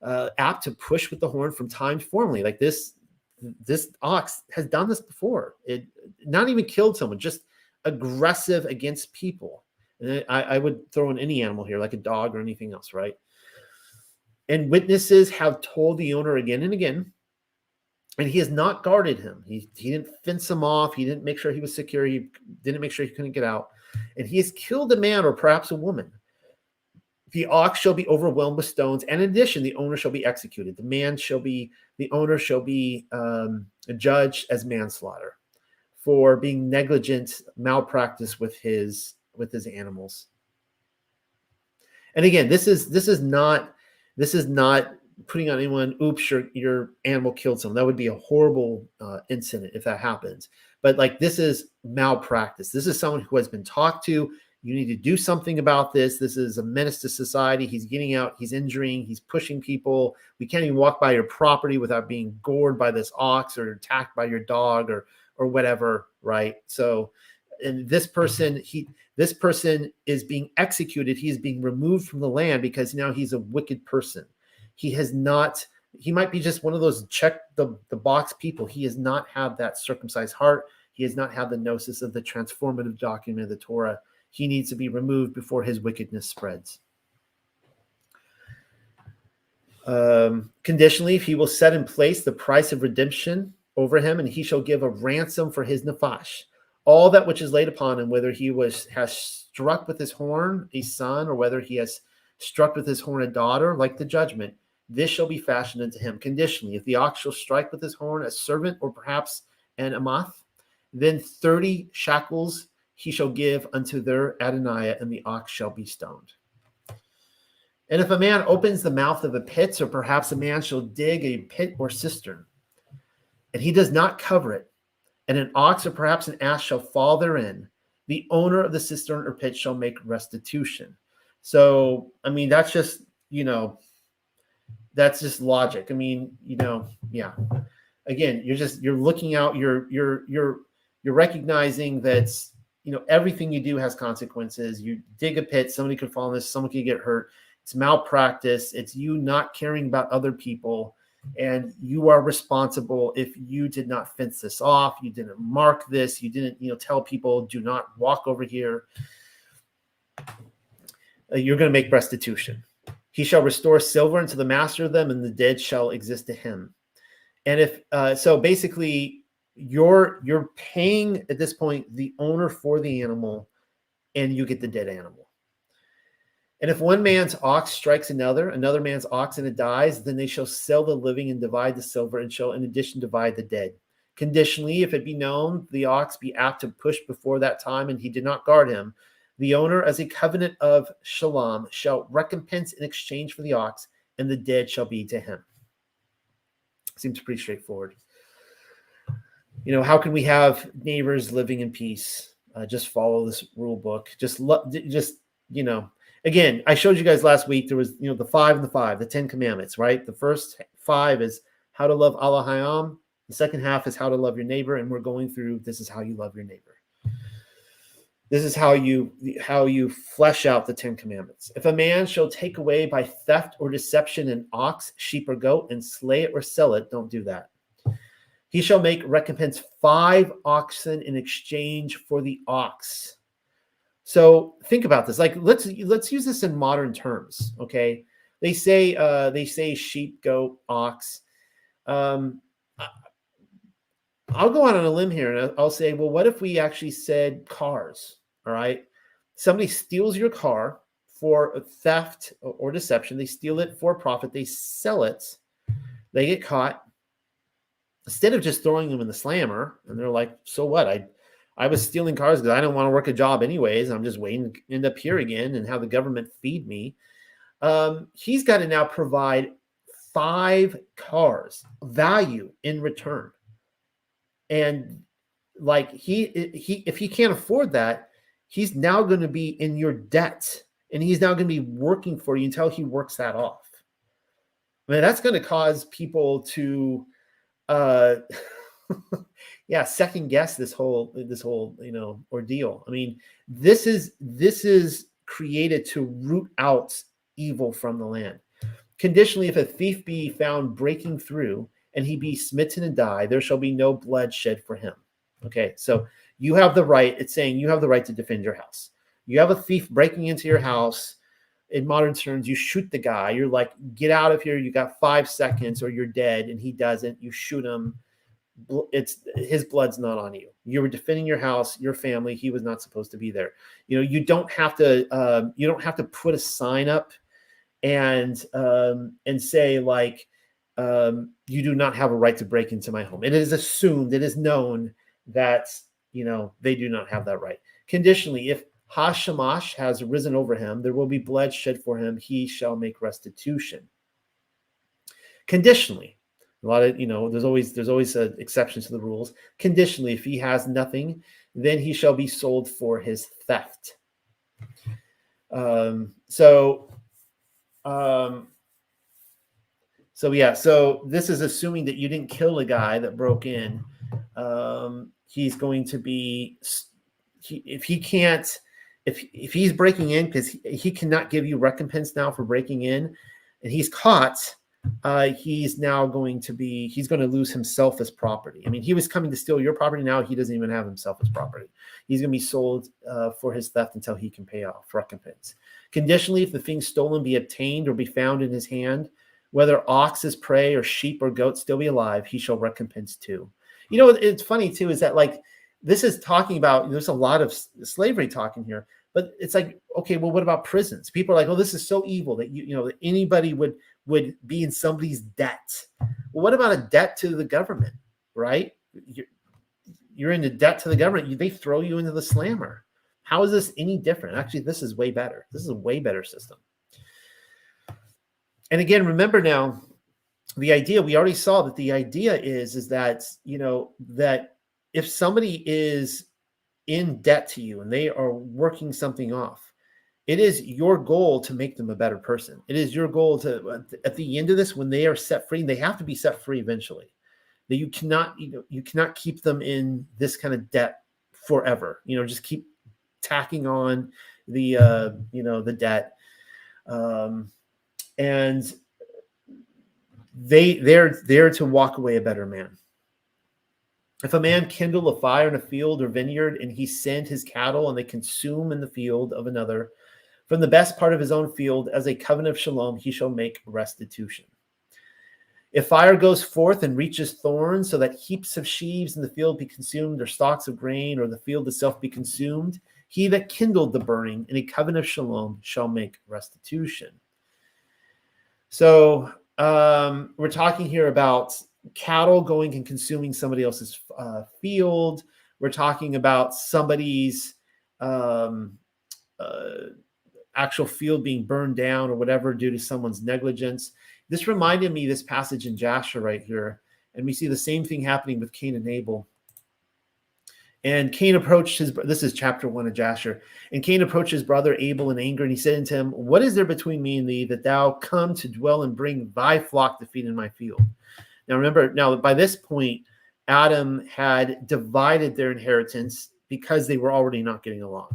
apt to push with the horn from time formerly, like this ox has done this before. It not even killed someone, just aggressive against people. And I would throw in any animal here, like a dog or anything else, right? And witnesses have told the owner again and again, and he has not guarded him. He didn't fence him off. He didn't make sure he was secure. He didn't make sure he couldn't get out. And he has killed a man, or perhaps a woman. The ox shall be overwhelmed with stones, and in addition, the owner shall be executed. The owner shall be judged as manslaughter for being negligent, malpractice with his animals. And again, this is not putting on anyone, oops, your animal killed someone. That would be a horrible incident if that happens. But like, this is malpractice. This is someone who has been talked to. You need to do something about this. This is a menace to society. He's getting out. He's injuring. He's pushing people. We can't even walk by your property without being gored by this ox, or attacked by your dog, or whatever, right? So, and this person is being executed. He is being removed from the land because now he's a wicked person. He might be just one of those check the box people. He has not had that circumcised heart. He has not had the gnosis of the transformative document of the Torah. He needs to be removed before his wickedness spreads. Conditionally, if he will set in place the price of redemption over him, and he shall give a ransom for his nefash, all that which is laid upon him, whether he has struck with his horn a son, or whether he has struck with his horn a daughter, like the judgment, this shall be fashioned unto him. Conditionally, if the ox shall strike with his horn a servant or perhaps an amath, then 30 shekels he shall give unto their Adoniah, and the ox shall be stoned. And if a man opens the mouth of a pit, or perhaps a man shall dig a pit or cistern, and he does not cover it, and an ox or perhaps an ass shall fall therein, the owner of the cistern or pit shall make restitution. So, I mean, that's just, that's just logic. I mean, yeah. Again, you're looking out, you're recognizing that, everything you do has consequences. You dig a pit, somebody could fall in this, someone could get hurt. It's malpractice. It's you not caring about other people. And you are responsible if you did not fence this off, you didn't mark this, you didn't, tell people, do not walk over here. You're going to make restitution. He shall restore silver unto the master of them, and the dead shall exist to him. And if so, basically, you're paying at this point the owner for the animal, and you get the dead animal. And if one man's ox strikes another man's ox, and it dies, then they shall sell the living and divide the silver, and shall in addition divide the dead. Conditionally, if it be known the ox be apt to push before that time, and he did not guard him, the owner, as a covenant of shalom, shall recompense in exchange for the ox, and the dead shall be to him. Seems pretty straightforward. How can we have neighbors living in peace? Just follow this rule book. Again, I showed you guys last week, there was, the 5 and the 5, the 10 commandments, right? The first 5 is how to love Allah Hayam. The second half is how to love your neighbor. And we're going through, this is how you love your neighbor. This is how you flesh out the 10 commandments. If a man shall take away by theft or deception an ox, sheep, or goat, and slay it or sell it, don't do that. He shall make recompense 5 oxen in exchange for the ox. So think about this. Like, let's use this in modern terms. Okay, they say sheep, goat, ox. I'll go out on a limb here, and I'll say, well, what if we actually said cars? All right, somebody steals your car for theft or deception. They steal it for profit. They sell it. They get caught. Instead of just throwing them in the slammer, and they're like, so what? I was stealing cars because I didn't want to work a job anyways. I'm just waiting to end up here again and have the government feed me. He's got to now provide 5 cars value in return. And like if he can't afford that, he's now going to be in your debt, and he's now going to be working for you until he works that off. I mean, that's going to cause people to, second guess this whole ordeal. I mean, this is created to root out evil from the land. Conditionally, if a thief be found breaking through, and he be smitten and die, there shall be no blood shed for him. Okay, so you have the right. It's saying you have the right to defend your house. You have a thief breaking into your house. In modern terms, you shoot the guy. You're like, get out of here. You got 5 seconds or you're dead. And he doesn't. You shoot him. It's his blood's not on you. You were defending your house, your family. He was not supposed to be there. You don't have to put a sign up and say like, you do not have a right to break into my home. It is assumed, it is known that, they do not have that right. Conditionally, if Hashamash has risen over him, there will be blood shed for him. He shall make restitution. Conditionally, a lot of, there's always exceptions to the rules. Conditionally, if he has nothing, then he shall be sold for his theft. So this is assuming that you didn't kill a guy that broke in. He's going to be, if he's breaking in, because he cannot give you recompense now for breaking in, and he's caught, he's going to lose himself as property. I mean, he was coming to steal your property. Now he doesn't even have himself as property. He's going to be sold for his theft until he can pay off recompense. Conditionally, if the thing stolen be obtained or be found in his hand, whether ox is prey or sheep or goat still be alive, he shall recompense too. It's funny too, is that like, this is talking about, there's a lot of slavery talking here, but it's like, okay, well, what about prisons? People are like, oh, this is so evil that that anybody would would be in somebody's debt. Well, what about a debt to the government, right? You're in the debt to the government. They throw you into the slammer. How is this any different? Actually, this is way better. This is a way better system. And again, remember now, the idea, we already saw that the idea is that, that if somebody is in debt to you and they are working something off, it is your goal to make them a better person. It is your goal to, at the end of this, when they are set free, they have to be set free eventually. That you cannot keep them in this kind of debt forever. Just keep tacking on the the debt, and they're to walk away a better man. If a man kindle a fire in a field or vineyard, and he send his cattle, and they consume in the field of another, from the best part of his own field, as a covenant of shalom, he shall make restitution. If fire goes forth and reaches thorns, so that heaps of sheaves in the field be consumed, or stalks of grain, or the field itself be consumed, he that kindled the burning in a covenant of shalom shall make restitution. So we're talking here about cattle going and consuming somebody else's field. We're talking about somebody's actual field being burned down or whatever due to someone's negligence. This reminded me this passage in Jasher right here, and we see the same thing happening with Cain and Abel. And Cain approached this is chapter 1 of Jasher. And Cain approached his brother Abel in anger, and he said unto him, what is there between me and thee, that thou come to dwell and bring thy flock to feed in my field? Now remember, by this point, Adam had divided their inheritance because they were already not getting along.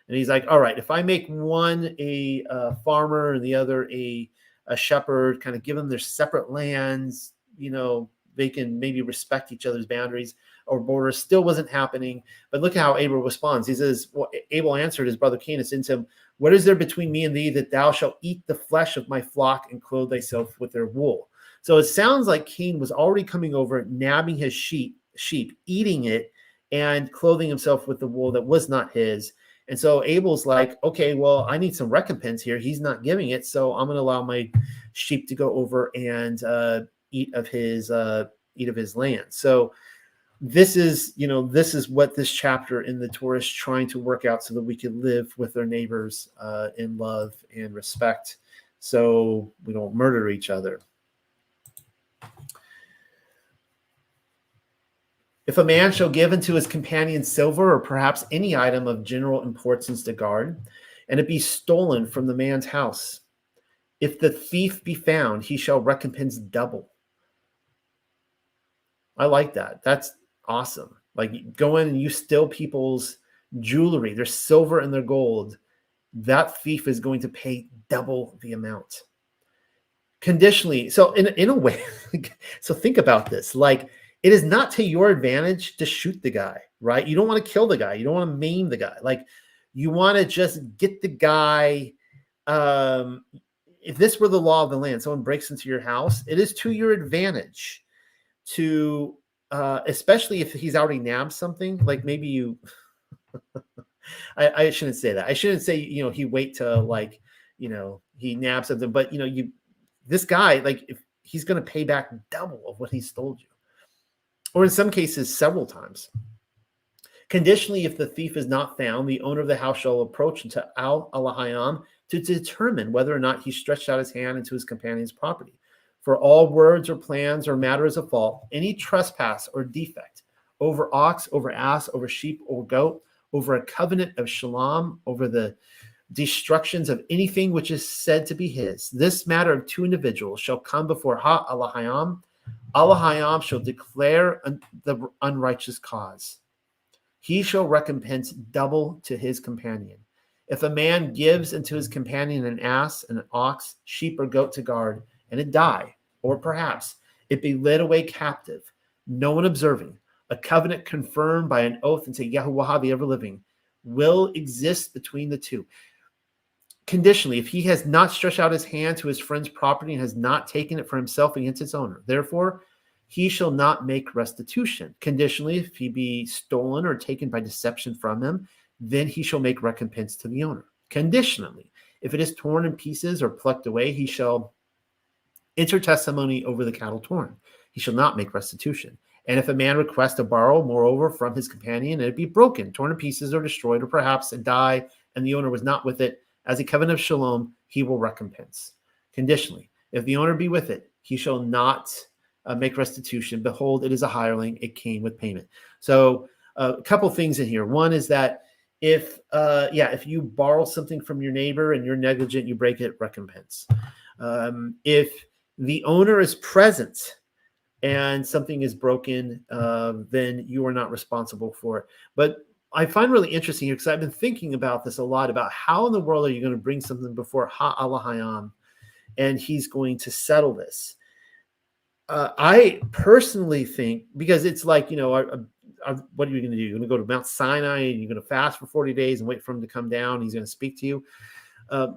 And he's like, all right, if I make one a farmer and the other a shepherd, kind of give them their separate lands, they can maybe respect each other's boundaries or borders. Still wasn't happening. But look at how Abel responds. He says, Abel answered his brother Cain and said to him, what is there between me and thee, that thou shalt eat the flesh of my flock and clothe thyself with their wool? So it sounds like Cain was already coming over, nabbing his sheep, eating it, and clothing himself with the wool that was not his. And so Abel's like, okay, well, I need some recompense here. He's not giving it, so I'm going to allow my sheep to go over and eat of his land. So this is what this chapter in the Torah is trying to work out, so that we can live with our neighbors in love and respect, so we don't murder each other. If a man shall give unto his companion silver, or perhaps any item of general importance to guard, and it be stolen from the man's house, if the thief be found, he shall recompense double. I like that. That's awesome. Like, go in and you steal people's jewelry, their silver and their gold. That thief is going to pay double the amount. Conditionally. So in a way, so think about this. Like, it is not to your advantage to shoot the guy, right? You don't want to kill the guy. You don't want to maim the guy. Like, you want to just get the guy. If this were the law of the land, someone breaks into your house, it is to your advantage to, especially if he's already nabbed something, like maybe you, I shouldn't say that. I shouldn't say, he wait till he nabs something, but this guy, like, if he's going to pay back double of what he stole you. Or in some cases, several times. Conditionally, if the thief is not found, the owner of the house shall approach to al-Alahayam to determine whether or not he stretched out his hand into his companion's property. For all words or plans or matters of fault, any trespass or defect, over ox, over ass, over sheep or goat, over a covenant of shalom, over the destructions of anything which is said to be his, this matter of two individuals shall come before ha-Alahayam. Alahayam shall declare the unrighteous cause. He shall recompense double to his companion. If a man gives unto his companion an ass, an ox, sheep, or goat to guard, and it die, or perhaps it be led away captive, no one observing, a covenant confirmed by an oath unto Yahuwah the ever-living will exist between the two. Conditionally, if he has not stretched out his hand to his friend's property and has not taken it for himself against its owner, therefore he shall not make restitution. Conditionally, if he be stolen or taken by deception from him, then he shall make recompense to the owner. Conditionally, if it is torn in pieces or plucked away, he shall Enter testimony over the cattle torn. He shall not make restitution. And if a man request to borrow, moreover, from his companion, and it be broken, torn to pieces, or destroyed, or perhaps and die, and the owner was not with it, as a covenant of shalom, he will recompense. Conditionally, if the owner be with it, he shall not make restitution. Behold, it is a hireling; it came with payment. So a couple things in here. One is that if you borrow something from your neighbor and you're negligent, you break it, recompense. If the owner is present and something is broken, then you are not responsible for it. But I find really interesting here, because I've been thinking about this a lot, about how in the world are you going to bring something before Ha'alahayam, and he's going to settle this. I personally think, because it's like, what are you going to do? You're going to go to Mount Sinai and you're going to fast for 40 days and wait for him to come down. He's going to speak to you.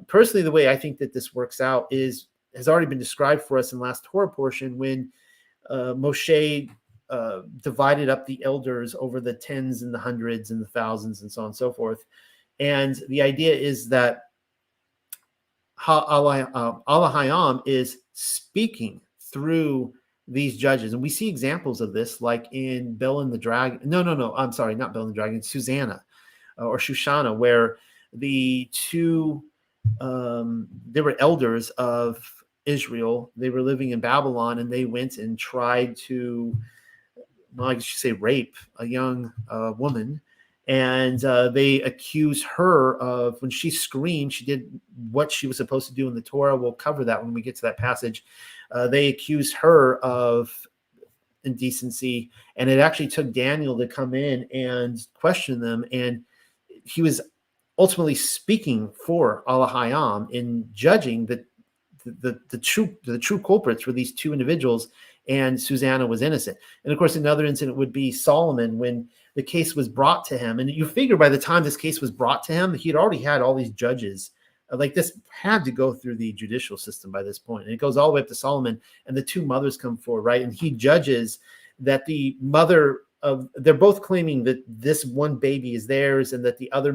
Personally, the way I think that this works out has already been described for us in the last Torah portion, when Moshe divided up the elders over the tens and the hundreds and the thousands and so on and so forth. And the idea is that Ha'alahayam is speaking through these judges. And we see examples of this, like in Bel and the Dragon. No, I'm sorry, not Bel and the Dragon, Susanna or Shoshana, where the two, they were elders of Israel. They were living in Babylon, and they went and tried to, I guess you say, rape a young woman. And they accuse her of, when she screamed, she did what she was supposed to do in the Torah. We'll cover that when we get to that passage. They accused her of indecency, and it actually took Daniel to come in and question them. And he was ultimately speaking for Alahayam in judging that the true culprits were these two individuals, and Susanna was innocent. And of course, another incident would be Solomon, when the case was brought to him. And you figure by the time this case was brought to him, he'd already had all these judges. Like, this had to go through the judicial system by this point. And it goes all the way up to Solomon, and the two mothers come forward, right? And he judges that the mother of, they're both claiming that this one baby is theirs, and that the other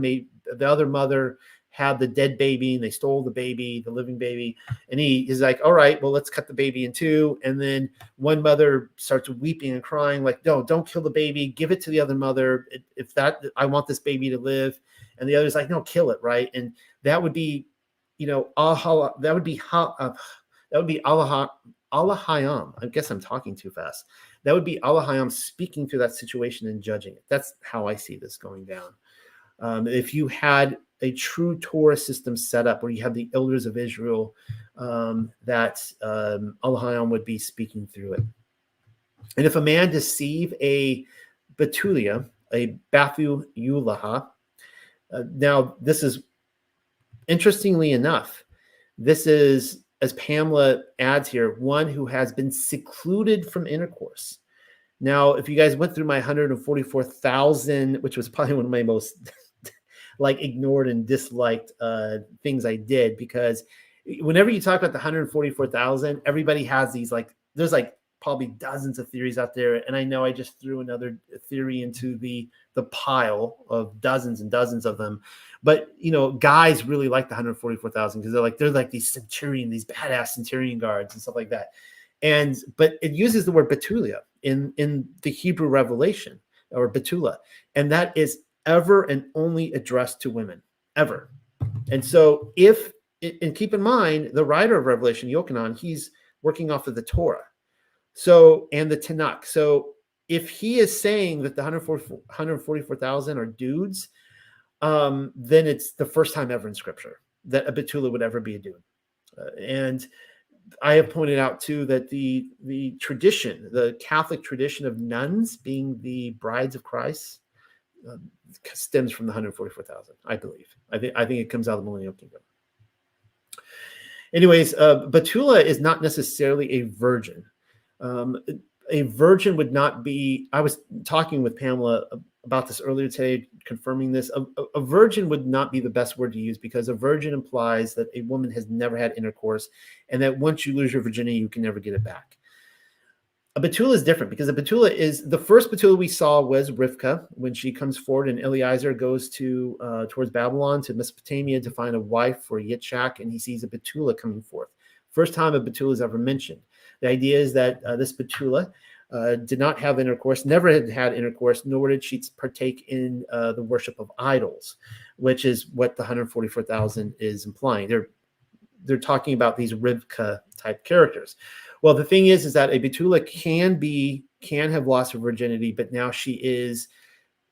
mother had the dead baby, and they stole the baby, the living baby. And he is like, all right, well, let's cut the baby in two. And then one mother starts weeping and crying, like, no, don't kill the baby, give it to the other mother. I want this baby to live. And the other's like, no, kill it, right? And that would be, that would be Alahayam. I guess I'm talking too fast. That would be Alahayam speaking through that situation and judging it. That's how I see this going down. If you had a true Torah system set up where you have the elders of Israel, that Alahayam would be speaking through it. And if a man deceive a Betulia, a Bathu Yulaha, now this is, interestingly enough, this is, as Pamela adds here, one who has been secluded from intercourse. Now, if you guys went through my 144,000, which was probably one of my most ignored and disliked things I did, because whenever you talk about the 144,000, everybody has these, there's probably dozens of theories out there. And I know I just threw another theory into the pile of dozens and dozens of them. But, guys really like the 144,000 because they're like these these badass centurion guards and stuff like that. But it uses the word Betulia in the Hebrew Revelation, or Betula. And that is ever and only addressed to women, ever. And so and keep in mind, the writer of Revelation, Yochanan, he's working off of the Torah. So, and the Tanakh. So if he is saying that the 144,000 are dudes, then it's the first time ever in Scripture that a Betula would ever be a dude. And I have pointed out too that the tradition, the Catholic tradition of nuns being the brides of Christ, stems from the 144,000. I believe. I think it comes out of the Millennial Kingdom. Anyways, Betula is not necessarily a virgin. A virgin would not be, I was talking with Pamela about this earlier today, confirming this. A virgin would not be the best word to use, because a virgin implies that a woman has never had intercourse, and that once you lose your virginity, you can never get it back. A Betula is different, because a Betula is, the first Betula we saw was Rivka, when she comes forward and Eliezer goes towards Babylon, to Mesopotamia, to find a wife for Yitzhak, and he sees a Betula coming forth First time a betula is ever mentioned. The idea is that this betula did not have intercourse, never had intercourse, nor did she partake in the worship of idols, which is what the 144,000 is implying. They're talking about these Rivka type characters. Well, the thing is that a betula can have lost her virginity, but now she is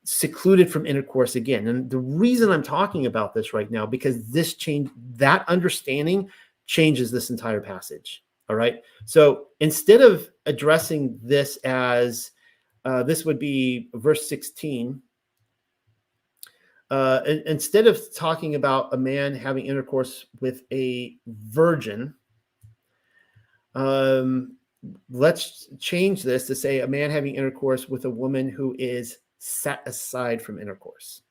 secluded from intercourse again. And the reason I'm talking about this right now, because that understanding changes this entire passage. All right. So instead of addressing this as this would be verse 16, instead of talking about a man having intercourse with a virgin, let's change this to say a man having intercourse with a woman who is set aside from intercourse.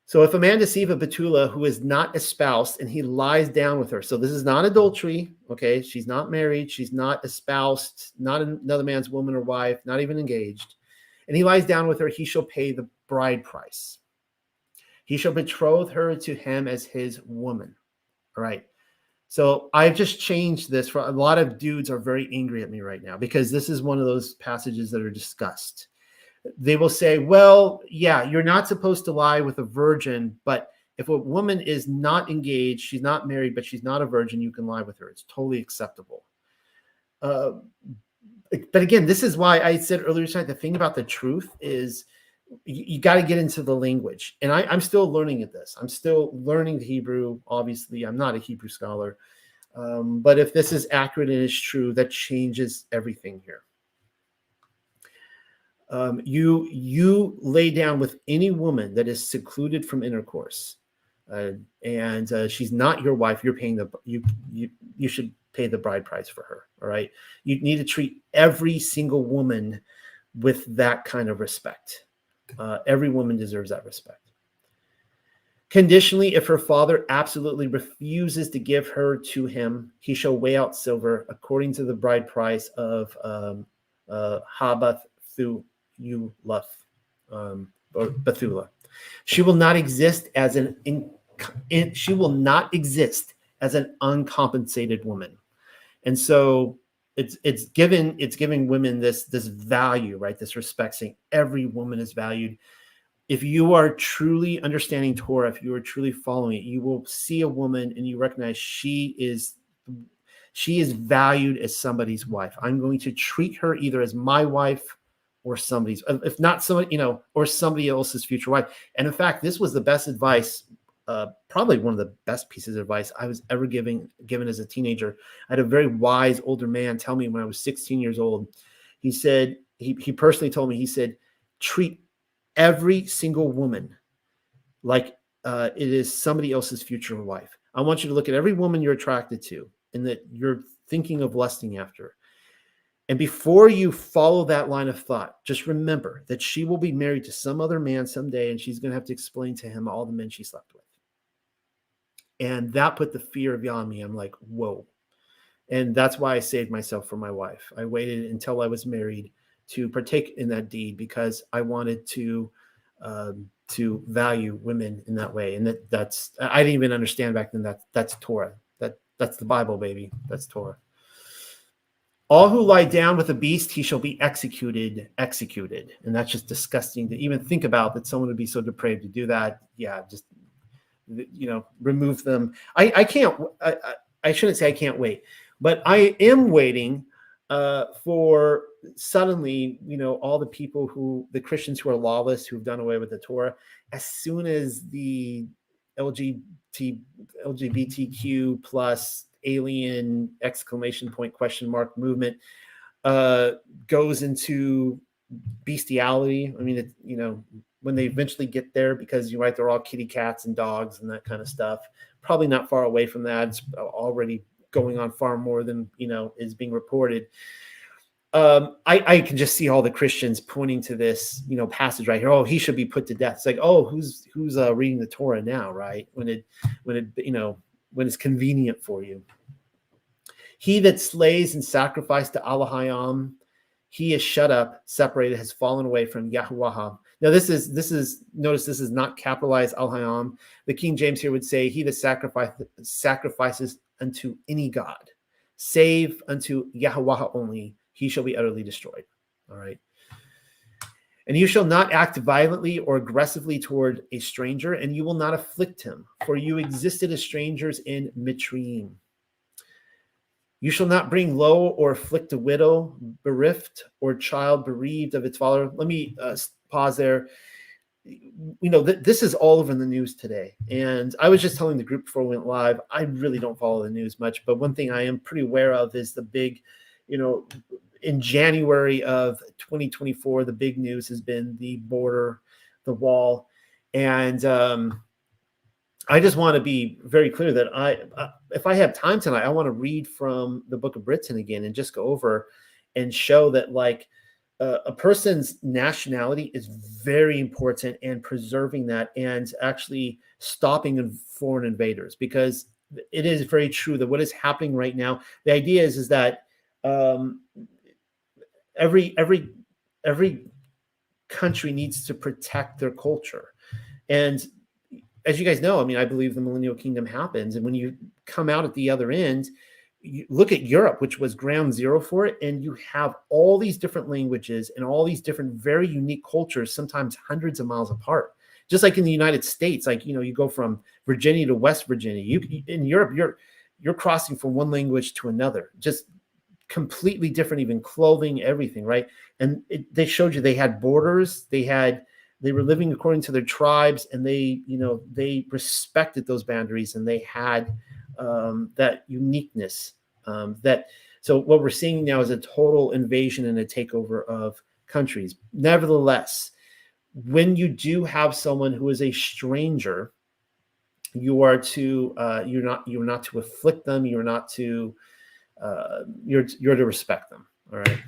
So if a man deceive a betula who is not espoused and he lies down with her, so this is not adultery, okay? She's not married, she's not espoused, not another man's woman or wife, not even engaged, and he lies down with her, he shall pay the bride price. He shall betroth her to him as his woman. All right. So I've just changed this. For a lot of dudes are very angry at me right now because this is one of those passages that are discussed. They will say, well, yeah, you're not supposed to lie with a virgin, but if a woman is not engaged, she's not married, but she's not a virgin, you can lie with her. It's totally acceptable. But again, this is why I said earlier tonight, the thing about the truth is you got to get into the language. And I'm still learning at this. I'm still learning the Hebrew. Obviously, I'm not a Hebrew scholar. But if this is accurate and is true, that changes everything here. You lay down with any woman that is secluded from intercourse, and she's not your wife. You're paying you should pay the bride price for her. All right. You need to treat every single woman with that kind of respect. Every woman deserves that respect. Conditionally, if her father absolutely refuses to give her to him, he shall weigh out silver according to the bride price of Habath Thu or Bethula. She will not exist as she will not exist as an uncompensated woman, and so it's giving women this value, right? This respect, saying every woman is valued. If you are truly understanding Torah, if you are truly following it, you will see a woman and you recognize she is valued as somebody's wife. I'm going to treat her either as my wife or somebody's, if not somebody, or somebody else's future wife. And in fact, this was the best advice, probably one of the best pieces of advice I was ever given as a teenager. I had a very wise older man tell me when I was 16 years old. He said, he personally told me, he said, treat every single woman like it is somebody else's future wife. I want you to look at every woman you're attracted to and that you're thinking of lusting after. And before you follow that line of thought, just remember that she will be married to some other man someday, and she's going to have to explain to him all the men she slept with. And that put the fear of Yah on me. I'm like, whoa. And that's why I saved myself for my wife. I waited until I was married to partake in that deed because I wanted to value women in that way. And that's I didn't even understand back then that's Torah. That's the Bible, baby. That's Torah. All who lie down with a beast, he shall be executed. And that's just disgusting to even think about, that someone would be so depraved to do that. Yeah, just, remove them. I can't, I shouldn't say I can't wait, but I am waiting for suddenly, all the people the Christians who are lawless, who've done away with the Torah, as soon as the LGBTQ plus alien ! Movement goes into bestiality. I mean, when they eventually get there, because you're right, they're all kitty cats and dogs and that kind of stuff. Probably not far away from that. It's already going on far more than is being reported. I can just see all the Christians pointing to this passage right here. Oh, he should be put to death. It's like, oh, who's reading the Torah now, right? When it's convenient for you. He that slays and sacrifices to Allahayam, he is shut up, separated, has fallen away from Yahuwah. Now this is notice this is not capitalized Allahayam. The King James here would say, he that sacrifices unto any god, save unto Yahweh only, he shall be utterly destroyed. All right. And you shall not act violently or aggressively toward a stranger, and you will not afflict him, for you existed as strangers in Mitzrayim. You shall not bring low or afflict a widow, bereft, or child bereaved of its father. Let me pause there. This is all over the news today. And I was just telling the group before we went live, I really don't follow the news much, but one thing I am pretty aware of is the big, in January of 2024, the big news has been the border, the wall. And I just want to be very clear that if I have time tonight, I want to read from the book of Britain again and just go over and show that a person's nationality is very important, and preserving that and actually stopping foreign invaders, because it is very true that what is happening right now, the idea is that every country needs to protect their culture. And as you guys know, I believe the millennial kingdom happens. And when you come out at the other end, you look at Europe, which was ground zero for it, and you have all these different languages and all these different very unique cultures, sometimes hundreds of miles apart. Just like in the United States, you go from Virginia to West Virginia. In Europe, you're crossing from one language to another, just completely different, even clothing, everything, right? And they showed you they had borders, they were living according to their tribes, and they respected those boundaries, and they had that uniqueness. So what we're seeing now is a total invasion and a takeover of countries. Nevertheless, when you do have someone who is a stranger, you're not to afflict them. You're to respect them. All right.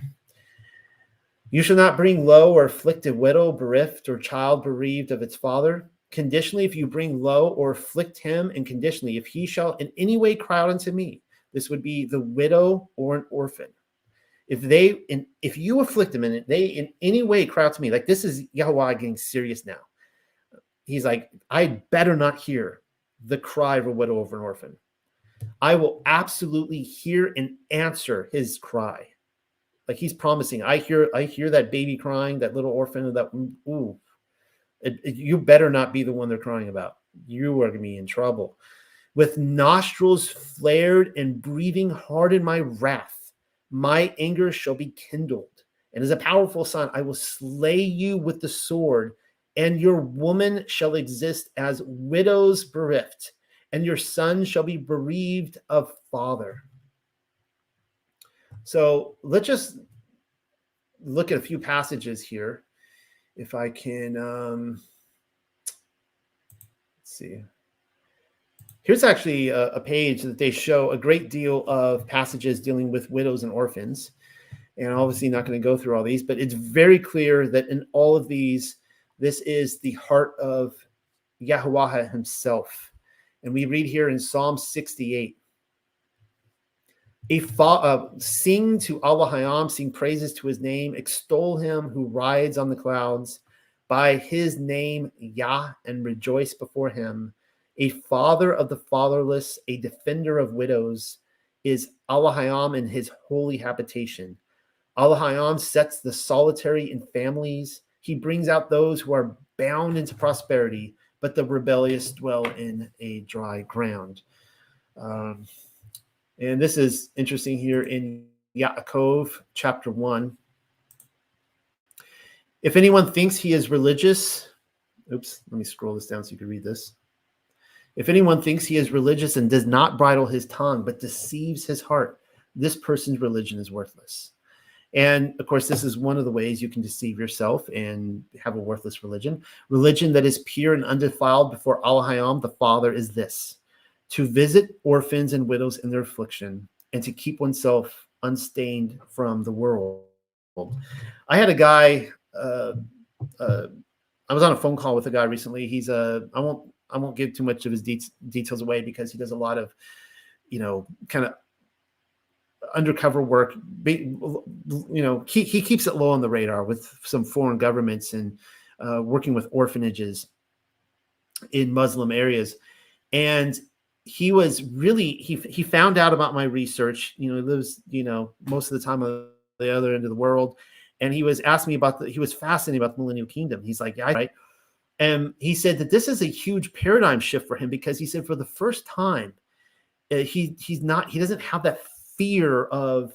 You shall not bring low or afflict a widow, bereft, or child bereaved of its father. Conditionally, if you bring low or afflict him, and conditionally, if he shall in any way cry out unto me, this would be the widow or an orphan. If you afflict them and they in any way cry out to me, like this is Yahweh getting serious now. He's like, I better not hear the cry of a widow over an orphan. I will absolutely hear and answer his cry. Like he's promising, I hear that baby crying, that little orphan, you better not be the one they're crying about. You are going to be in trouble. With nostrils flared and breathing hard in my wrath, my anger shall be kindled. And as a powerful son, I will slay you with the sword, and your woman shall exist as widows bereft, and your son shall be bereaved of father. So let's just look at a few passages here. If I can, let's see. Here's actually a page that they show a great deal of passages dealing with widows and orphans. And obviously not going to go through all these, but it's very clear that in all of these, this is the heart of Yahweh himself. And we read here in Psalm 68. Sing to Allah, sing praises to his name, extol him who rides on the clouds, by his name Yah, and rejoice before him. A father of the fatherless, a defender of widows, is Allah in his holy habitation. Allah sets the solitary in families. He brings out those who are bound into prosperity, but the rebellious dwell in a dry ground. And this is interesting here in Yaakov chapter 1. If anyone thinks he is religious, let me scroll this down so you can read this. If anyone thinks he is religious and does not bridle his tongue, but deceives his heart, this person's religion is worthless. And of course, this is one of the ways you can deceive yourself and have a worthless religion. Religion that is pure and undefiled before Allah, the Father, is this: to visit orphans and widows in their affliction, and to keep oneself unstained from the world. I had a guy, I was on a phone call with a guy recently. He's I won't give too much of his details away, because he does a lot of, kind of undercover work. He keeps it low on the radar with some foreign governments and working with orphanages in Muslim areas. And he was really, he found out about my research. He lives, most of the time on the other end of the world. And he was asking me he was fascinated about the millennial kingdom. He's like, yeah, right. And he said that this is a huge paradigm shift for him, because he said for the first time, he doesn't have that fear of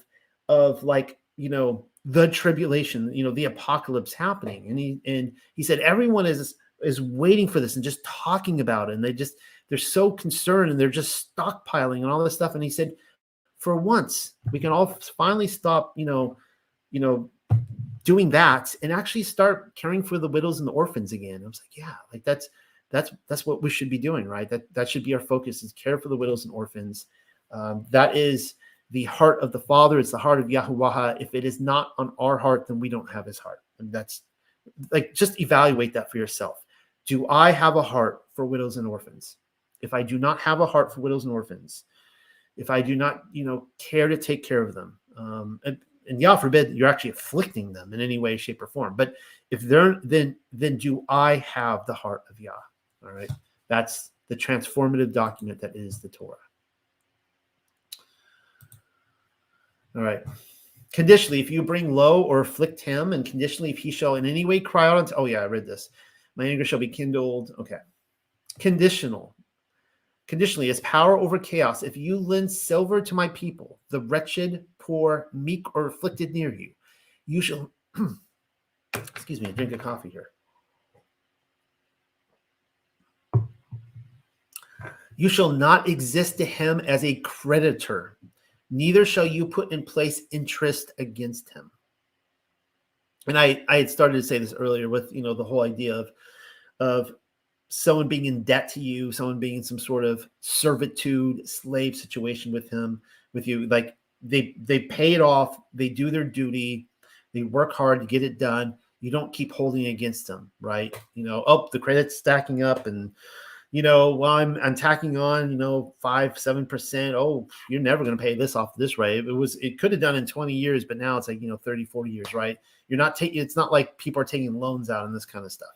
like, the tribulation, the apocalypse happening. And he said everyone is waiting for this and just talking about it. And they're so concerned, and they're just stockpiling and all this stuff. And he said, for once, we can all finally stop, doing that, and actually start caring for the widows and the orphans again. I was like, yeah, like that's what we should be doing, right? That should be our focus, is care for the widows and orphans. That is the heart of the Father. It's the heart of Yahuwah. If it is not on our heart, then we don't have his heart. And that's like, just evaluate that for yourself. Do I have a heart for widows and orphans? If I do not have a heart for widows and orphans, if I do not, care to take care of them, and Yah forbid you're actually afflicting them in any way, shape, or form. But if they're, then do I have the heart of Yah? All right. That's the transformative document that is the Torah. All right. Conditionally, if you bring low or afflict him, and conditionally, if he shall in any way cry out unto, oh yeah, I read this. My anger shall be kindled. Okay. Conditionally, as power over chaos, if you lend silver to my people, the wretched, poor, meek, or afflicted near you, you shall, excuse me, I drink a coffee here. You shall not exist to him as a creditor, neither shall you put in place interest against him. And I had started to say this earlier with, the whole idea of someone being in debt to you, someone being in some sort of servitude, slave situation with you. Like they pay it off, they do their duty, they work hard to get it done. You don't keep holding against them, right? The credit's stacking up, and well, I'm tacking on, 5-7%. Oh, you're never going to pay this off this rate. It could have done in 20 years, but now it's like, 30, 40 years, right? You're not taking, it's not like people are taking loans out and this kind of stuff.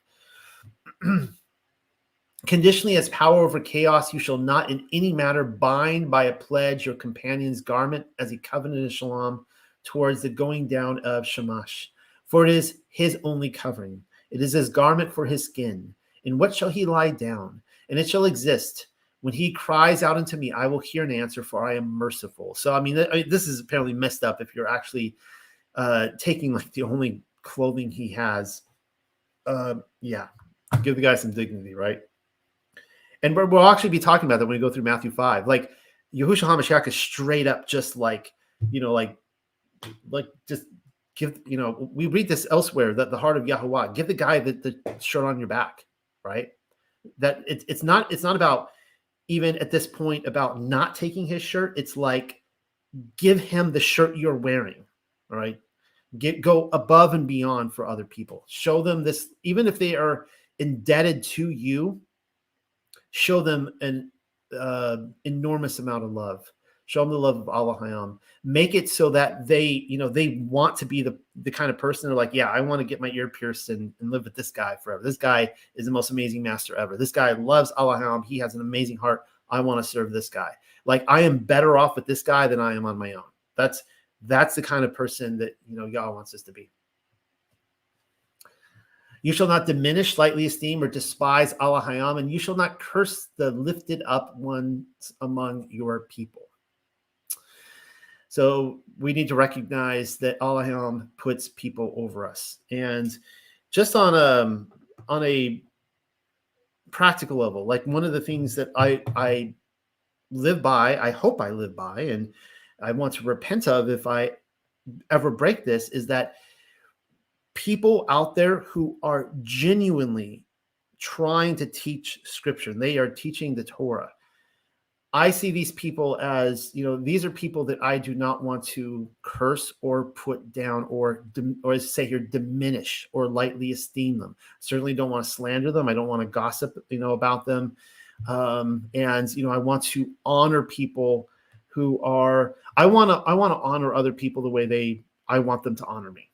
Conditionally, as power over chaos, you shall not in any matter bind by a pledge your companion's garment as a covenant of shalom towards the going down of Shamash. For it is his only covering. It is his garment for his skin. In what shall he lie down? And it shall exist. When he cries out unto me, I will hear and answer, for I am merciful. So, I mean, this is apparently messed up if you're actually taking like the only clothing he has. Yeah, give the guy some dignity, right? And we'll actually be talking about that when we go through Matthew 5. Like, Yahushua HaMashiach is straight up just like, just give, we read this elsewhere, that the heart of Yahuwah, give the guy the shirt on your back, right? That it's not about, even at this point, about not taking his shirt. It's like, give him the shirt you're wearing, all right? Go above and beyond for other people. Show them this, even if they are indebted to you. Show them an enormous amount of love. Show them the love of Allah Hayam. Make it so that they want to be the kind of person they're like, yeah, I want to get my ear pierced and live with this guy forever. This guy is the most amazing master ever. This guy loves Allah Hayam. He has an amazing heart. I want to serve this guy. Like, I am better off with this guy than I am on my own. That's the kind of person that, Yah wants us to be. You shall not diminish, lightly esteem, or despise Allah Hayam, and you shall not curse the lifted up ones among your people. So we need to recognize that Allah Hayam puts people over us. And just on a practical level, like, one of the things that I live by, I hope I live by, and I want to repent of if I ever break this, is that people out there who are genuinely trying to teach scripture, they are teaching the Torah. I see these people as, these are people that I do not want to curse or put down or as say here, diminish or lightly esteem them. Certainly don't want to slander them. I don't want to gossip, about them. And, I want to honor people who are, I want to honor other people the way I want them to honor me.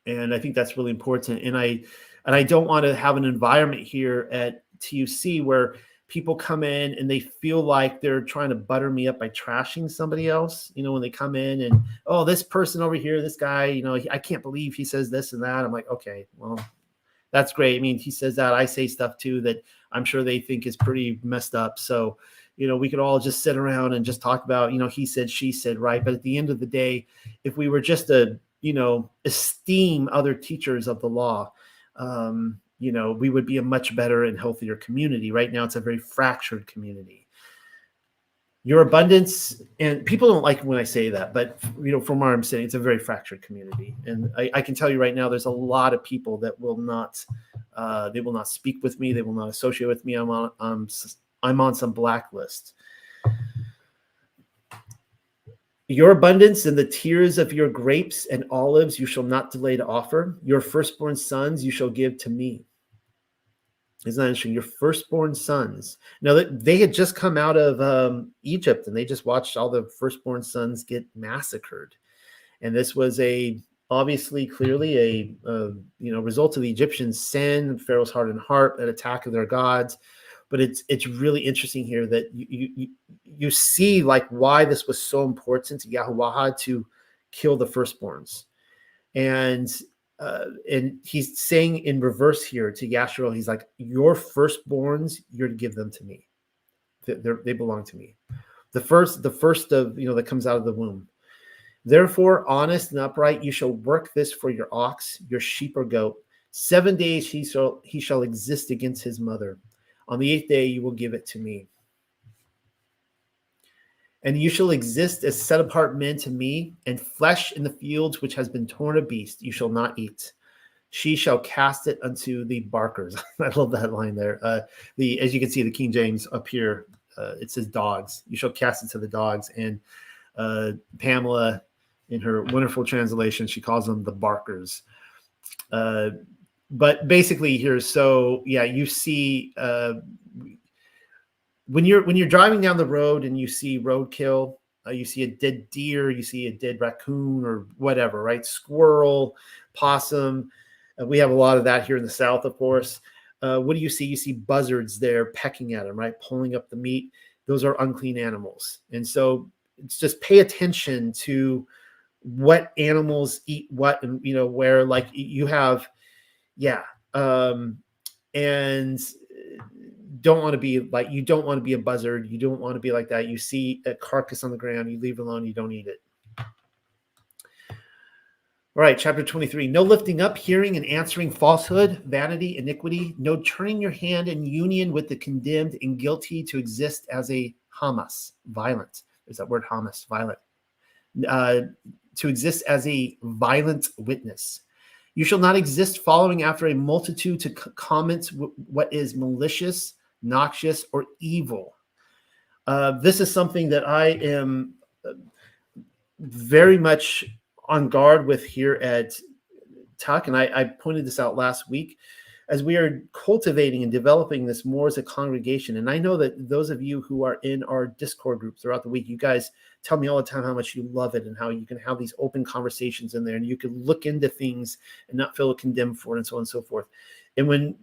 And I think that's really important. And I don't want to have an environment here at TUC where people come in and they feel like they're trying to butter me up by trashing somebody else. When they come in and, oh, this person over here, this guy, I can't believe he says this and that. I'm like, okay, well, that's great. I mean, he says that, I say stuff too that I'm sure they think is pretty messed up. So, we could all just sit around and just talk about, he said, she said, right? But at the end of the day, if we were just to, esteem other teachers of the law, we would be a much better and healthier community. Right now, it's a very fractured community. Your abundance, and people don't like when I say that, but from where I'm sitting, it's a very fractured community. And I can tell you right now, there's a lot of people that will not, they will not speak with me. They will not associate with me. I'm on some blacklist. Your abundance and the tears of your grapes and olives you shall not delay to offer. Your firstborn sons you shall give to me. Isn't that interesting? Your firstborn sons. Now, that they had just come out of Egypt, and they just watched all the firstborn sons get massacred. And this was obviously, clearly a result of the Egyptians' sin, Pharaoh's hardened heart, an attack of their gods. But it's really interesting here that you see like why this was so important to Yahuwah to kill the firstborns. And he's saying in reverse here to Yashruel, he's like, your firstborns, you're to give them to me. They belong to me. The first of, that comes out of the womb. Therefore, honest and upright, you shall work this for your ox, your sheep or goat. 7 days he shall exist against his mother. On the 8th day, you will give it to me. And you shall exist as set apart men to me, and flesh in the fields which has been torn a beast you shall not eat. She shall cast it unto the barkers. I love that line there. As you can see, the King James up here, it says dogs. You shall cast it to the dogs. And Pamela, in her wonderful translation, she calls them the barkers. But basically here, so yeah, you see when you're driving down the road and you see roadkill, you see a dead deer, you see a dead raccoon or whatever, right? Squirrel, possum. We have a lot of that here in the South, of course. What do you see? You see buzzards there pecking at them, right? Pulling up the meat. Those are unclean animals. And so it's just pay attention to what animals eat what, and where, like you have. Yeah. And don't want to be like, you don't want to be a buzzard. You don't want to be like that. You see a carcass on the ground, you leave it alone, you don't eat it. All right. Chapter 23, no lifting up, hearing and answering falsehood, vanity, iniquity, no turning your hand in union with the condemned and guilty to exist as a Hamas, violent. There's that word Hamas, violent. To exist as a violent witness. You shall not exist following after a multitude to comment what is malicious, noxious, or evil. This is something that I am very much on guard with here at TUC, and I pointed this out last week, as we are cultivating and developing this more as a congregation. And I know that those of you who are in our Discord group throughout the week, you guys tell me all the time how much you love it and how you can have these open conversations in there, and you can look into things and not feel condemned for it, and so on and so forth. And when,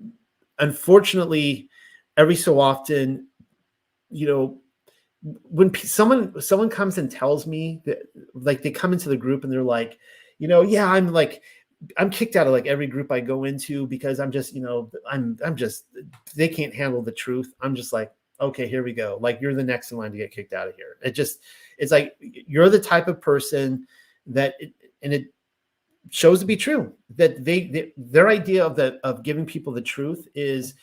unfortunately, every so often, when someone comes and tells me that, like, they come into the group and they're like, yeah, I'm kicked out of like every group I go into because I'm just, they can't handle the truth. I'm just like, okay, here we go. Like, you're the next in line to get kicked out of here. It's like, you're the type of person that, and it shows to be true, that their idea of giving people the truth is,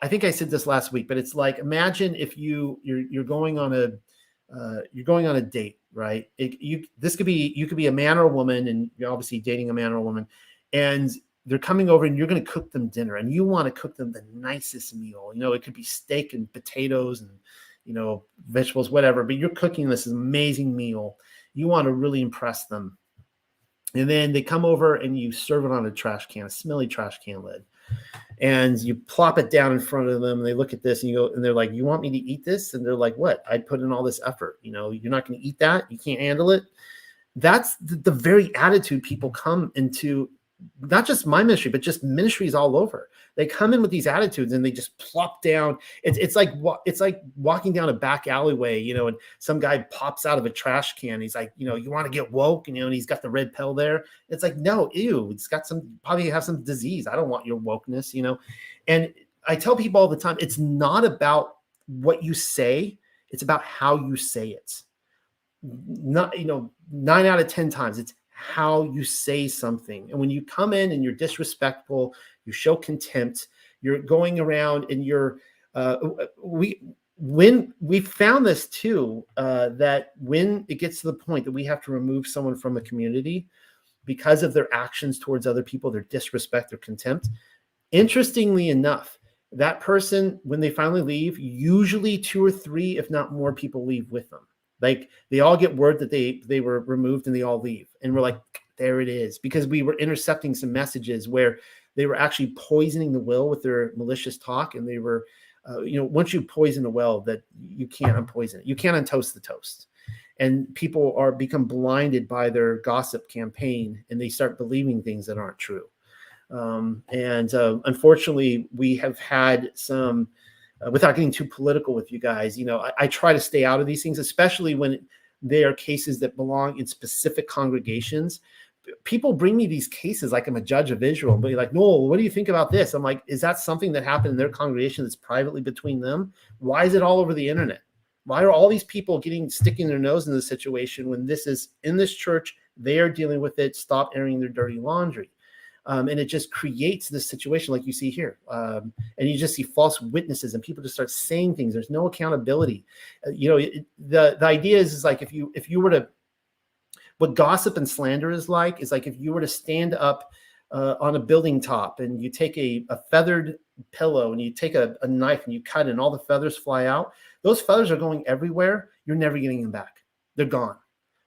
I think I said this last week, but it's like, imagine if you're going on a date, right? You could be a man or a woman, and you're obviously dating a man or a woman, and they're coming over and you're going to cook them dinner, and you want to cook them the nicest meal. It could be steak and potatoes and, vegetables, whatever, but you're cooking this amazing meal. You want to really impress them. And then they come over and you serve it on a trash can, a smelly trash can lid. And you plop it down in front of them, and they look at this and you go, and they're like, you want me to eat this? And they're like, what? I put in all this effort. You're not going to eat that. You can't handle it. That's the very attitude people come into, not just my ministry, but just ministries all over. They come in with these attitudes and they just plop down. It's like walking down a back alleyway, you know, and some guy pops out of a trash can. He's like, you know, you want to get woke, and, you know, and he's got the red pill there. It's like, no, ew, it's got probably have some disease. I don't want your wokeness, you know. And I tell people all the time, it's not about what you say, it's about how you say it. Not, you know, 9 out of 10 times it's how you say something. And when you come in and you're disrespectful, you show contempt, you're going around and you're when we found this too, that when it gets to the point that we have to remove someone from a community because of their actions towards other people, their disrespect or contempt, interestingly enough, that person, when they finally leave, usually 2 or 3, if not more, people leave with them. Like, they all get word that they were removed and they all leave. And we're like, there it is. Because we were intercepting some messages where they were actually poisoning the well with their malicious talk. And they were, you know, once you poison a well, that you can't unpoison it. You can't untoast the toast. And people become blinded by their gossip campaign, and they start believing things that aren't true. Unfortunately, we have had some, without getting too political with you guys, you know, I try to stay out of these things, especially when they are cases that belong in specific congregations. People bring me these cases like I'm a judge of Israel, but you're like, Noel, what do you think about this? I'm like, is that something that happened in their congregation that's privately between them? Why is it all over the internet? Why are all these people sticking their nose in this situation when this is in this church? They are dealing with it. Stop airing their dirty laundry. And it just creates this situation like you see here. And you just see false witnesses and people just start saying things. There's no accountability. You know, the idea is like, if you were to, what gossip and slander is like if you were to stand up on a building top and you take a feathered pillow and you take a knife and you cut it and all the feathers fly out, those feathers are going everywhere. You're never getting them back. They're gone.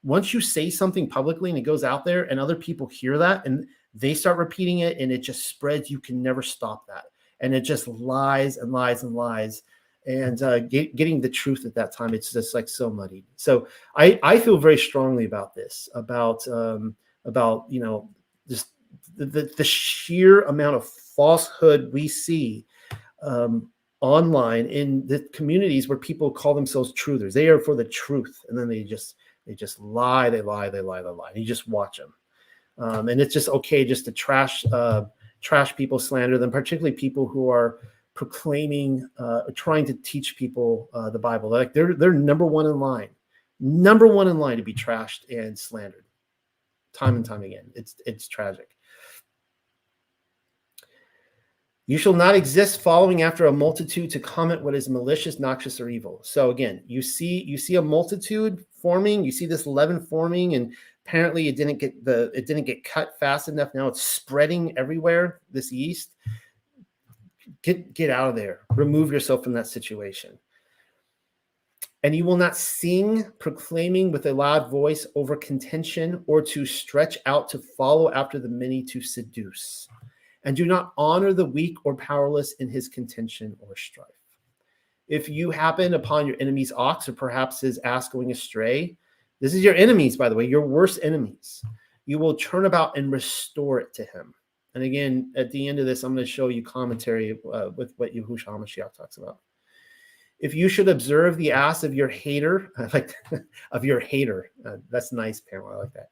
Once you say something publicly and it goes out there and other people hear that and they start repeating it and it just spreads, you can never stop that. And it just lies and lies and lies. And getting the truth at that time, it's just like so muddy. So I feel very strongly about this, about you know, just the sheer amount of falsehood we see online in the communities where people call themselves truthers. They are for the truth, and then they just lie, they lie. And you just watch them. And it's just okay just to trash people, slander them, particularly people who are proclaiming, trying to teach people the Bible. Like they're number one in line to be trashed and slandered, time and time again. It's tragic. You shall not exist following after a multitude to comment what is malicious, noxious, or evil. So again, you see a multitude forming. You see this leaven forming, and apparently it didn't get cut fast enough. Now it's spreading everywhere. This yeast. Get out of there. Remove yourself from that situation. And you will not sing, proclaiming with a loud voice over contention, or to stretch out to follow after the many to seduce. And do not honor the weak or powerless in his contention or strife. If you happen upon your enemy's ox, or perhaps his ass going astray, this is your enemies, by the way, your worst enemies. You will turn about and restore it to him. And again, at the end of this, I'm going to show you commentary with what Yahushua HaMashiach talks about. If you should observe the ass of your hater, that's nice, Pamela, I like that.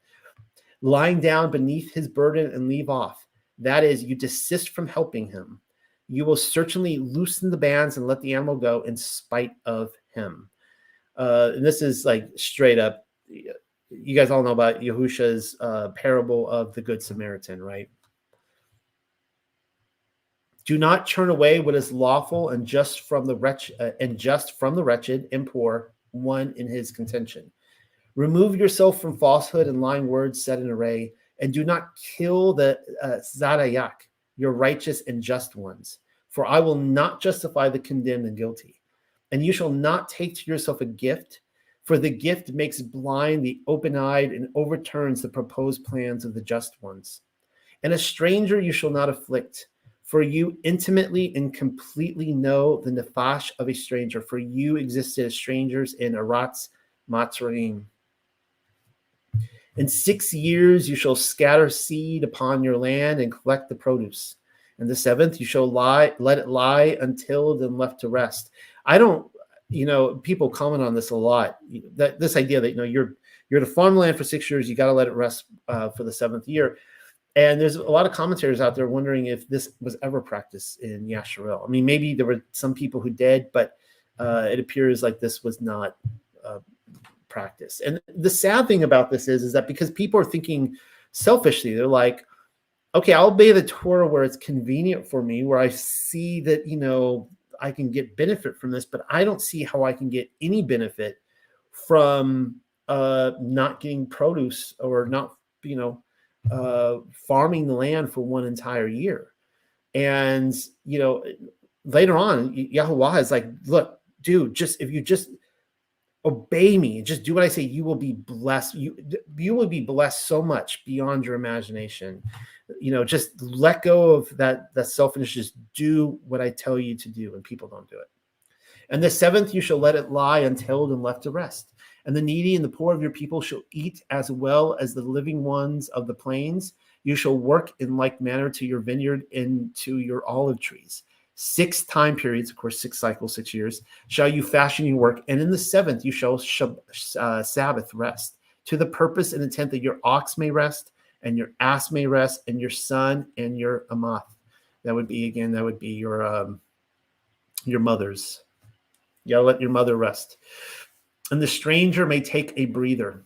Lying down beneath his burden and leave off. That is, you desist from helping him. You will certainly loosen the bands and let the animal go in spite of him. And this is like straight up. You guys all know about Yahusha's parable of the Good Samaritan, right? Do not turn away what is lawful and just from the wretched and poor one in his contention. Remove yourself from falsehood and lying words set in array, and do not kill the Zadayak, your righteous and just ones. For I will not justify the condemned and guilty. And you shall not take to yourself a gift, for the gift makes blind the open-eyed and overturns the proposed plans of the just ones. And a stranger you shall not afflict, for you intimately and completely know the nefash of a stranger, for you existed as strangers in Aratz Matzraim. In 6 years you shall scatter seed upon your land and collect the produce. And the seventh, you shall let it lie untilled and left to rest. I don't, people comment on this a lot. That this idea that you're to farm land for 6 years, you got to let it rest for the seventh year. And there's a lot of commentators out there wondering if this was ever practiced in Yasharel. I mean, maybe there were some people who did, but it appears like this was not practiced. And the sad thing about this is that because people are thinking selfishly, they're like, okay, I'll obey the Torah where it's convenient for me, where I see that, I can get benefit from this, but I don't see how I can get any benefit from not getting produce or not, farming the land for one entire year. And, later on, Yahuwah is like, look, dude, if you just obey me and just do what I say, you will be blessed. You will be blessed so much beyond your imagination. Just let go of that selfishness. Just do what I tell you to do, and people don't do it. And the seventh, you shall let it lie untilled and left to rest. And the needy and the poor of your people shall eat, as well as the living ones of the plains. You shall work in like manner to your vineyard and to your olive trees. 6 time periods, of course, 6 cycles, 6 years, shall you fashion your work. And in the seventh, you shall Sabbath rest, to the purpose and intent that your ox may rest, and your ass may rest, and your son and your amath. That would be your mothers. Yeah, let your mother rest. And the stranger may take a breather.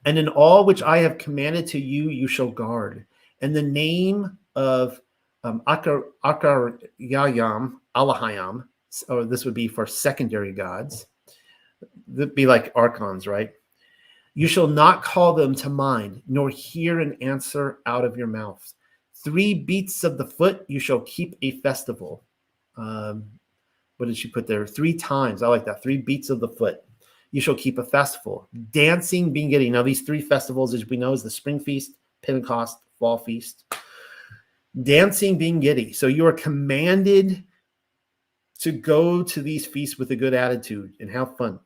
And in all which I have commanded to you, you shall guard. And the name of Akar Yayam, Alahayam, or this would be for secondary gods. That'd be like archons, right? You shall not call them to mind, nor hear an answer out of your mouth. 3 beats of the foot, you shall keep a festival. What did she put there? 3 times. I like that. 3 beats of the foot. You shall keep a festival. Dancing, being giddy. Now, these 3 festivals, as we know, is the spring feast, Pentecost, fall feast. Dancing, being giddy. So you are commanded to go to these feasts with a good attitude and have fun.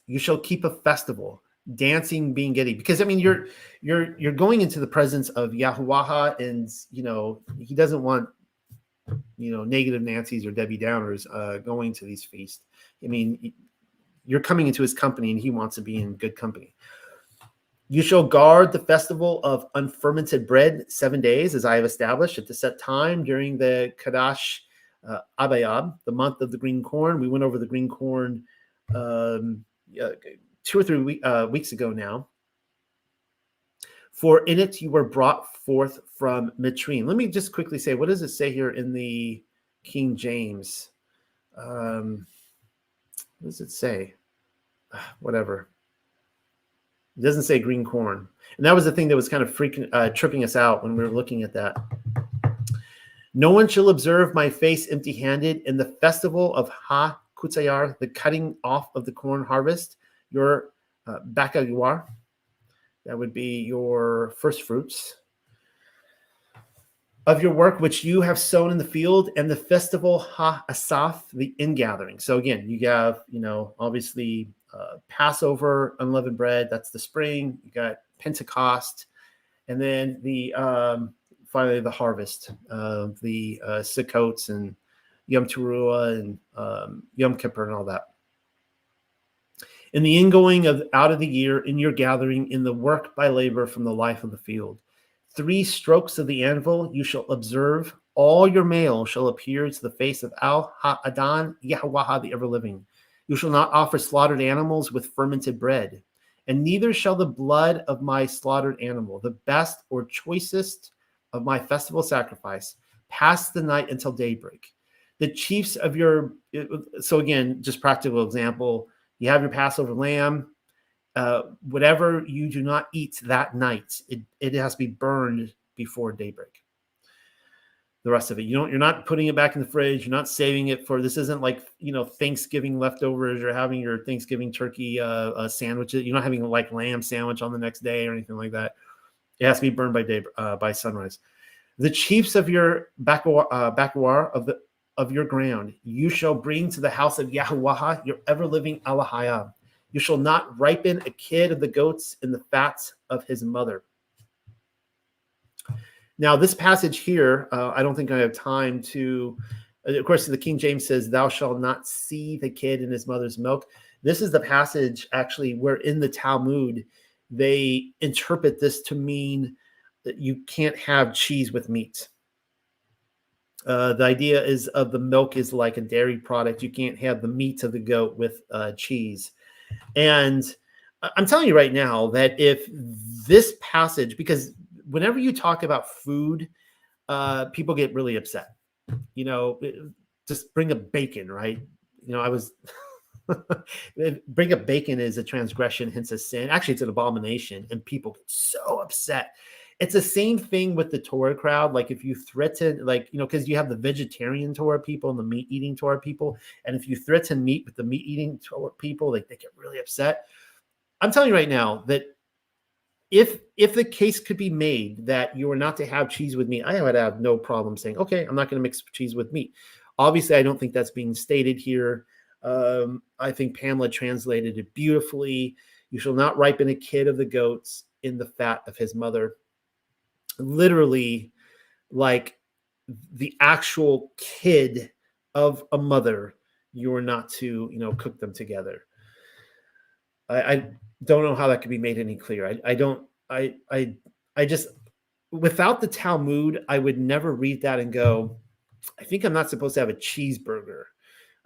You shall keep a festival. Dancing, being giddy. Because, I mean, you're going into the presence of Yahuwah, and, he doesn't want negative Nancy's or Debbie Downers going to these feasts. I mean, you're coming into his company, and he wants to be in good company. You shall guard the festival of unfermented bread 7 days, as I have established at the set time during the Kadash Abayab, the month of the green corn. We went over the green corn 2 or 3 weeks ago now. For in it you were brought forth from Mitzrayim. Let me just quickly say, what does it say here in the King James? What does it say? Whatever. It doesn't say green corn. And that was the thing that was kind of tripping us out when we were looking at that. No one shall observe my face empty-handed in the festival of Ha Kutzayar, the cutting off of the corn harvest, your Bakayuar. That would be your first fruits of your work, which you have sown in the field, and the festival Ha-Asaph, the ingathering. So again, you have, obviously Passover, unleavened bread. That's the spring. You got Pentecost, and then finally the harvest, the Sukkots and Yom Teruah and Yom Kippur and all that. In the ingoing out of the year, in your gathering, in the work by labor from the life of the field. 3 strokes of the anvil you shall observe. All your male shall appear to the face of Al-Ha'adan, Yahuwah, the ever-living. You shall not offer slaughtered animals with fermented bread, and neither shall the blood of my slaughtered animal, the best or choicest of my festival sacrifice, pass the night until daybreak. The chiefs of your, so again, just practical example, you have your Passover lamb, whatever you do not eat that night, it has to be burned before daybreak. The rest of it, you're not putting it back in the fridge. You're not saving it for, this isn't like, Thanksgiving leftovers. You're having your Thanksgiving turkey sandwiches. You're not having like lamb sandwich on the next day or anything like that. It has to be burned by sunrise. The chiefs of your bakwar of your ground, you shall bring to the house of Yahuwah, your ever-living Alahayah. You shall not ripen a kid of the goats in the fats of his mother. Now, this passage here, I don't think I have time to, of course, the King James says, thou shalt not see the kid in his mother's milk. This is the passage actually where in the Talmud, they interpret this to mean that you can't have cheese with meat. The idea is of the milk is like a dairy product. You can't have the meat of the goat with cheese. And I'm telling you right now that if this passage, because whenever you talk about food, people get really upset. Just bring up bacon, right? I was bring up bacon is a transgression, hence a sin. Actually, it's an abomination, and people get so upset. It's the same thing with the Torah crowd. Like if you threaten, because you have the vegetarian Torah people and the meat-eating Torah people, and if you threaten meat with the meat-eating Torah people, they get really upset. I'm telling you right now that if the case could be made that you are not to have cheese with meat, I would have no problem saying, okay, I'm not going to mix cheese with meat. Obviously, I don't think that's being stated here. I think Pamela translated it beautifully. You shall not ripen a kid of the goats in the fat of his mother. Literally, like the actual kid of a mother, you are not to, cook them together. I don't know how that could be made any clearer. I just, without the Talmud, I would never read that and go, I think I'm not supposed to have a cheeseburger.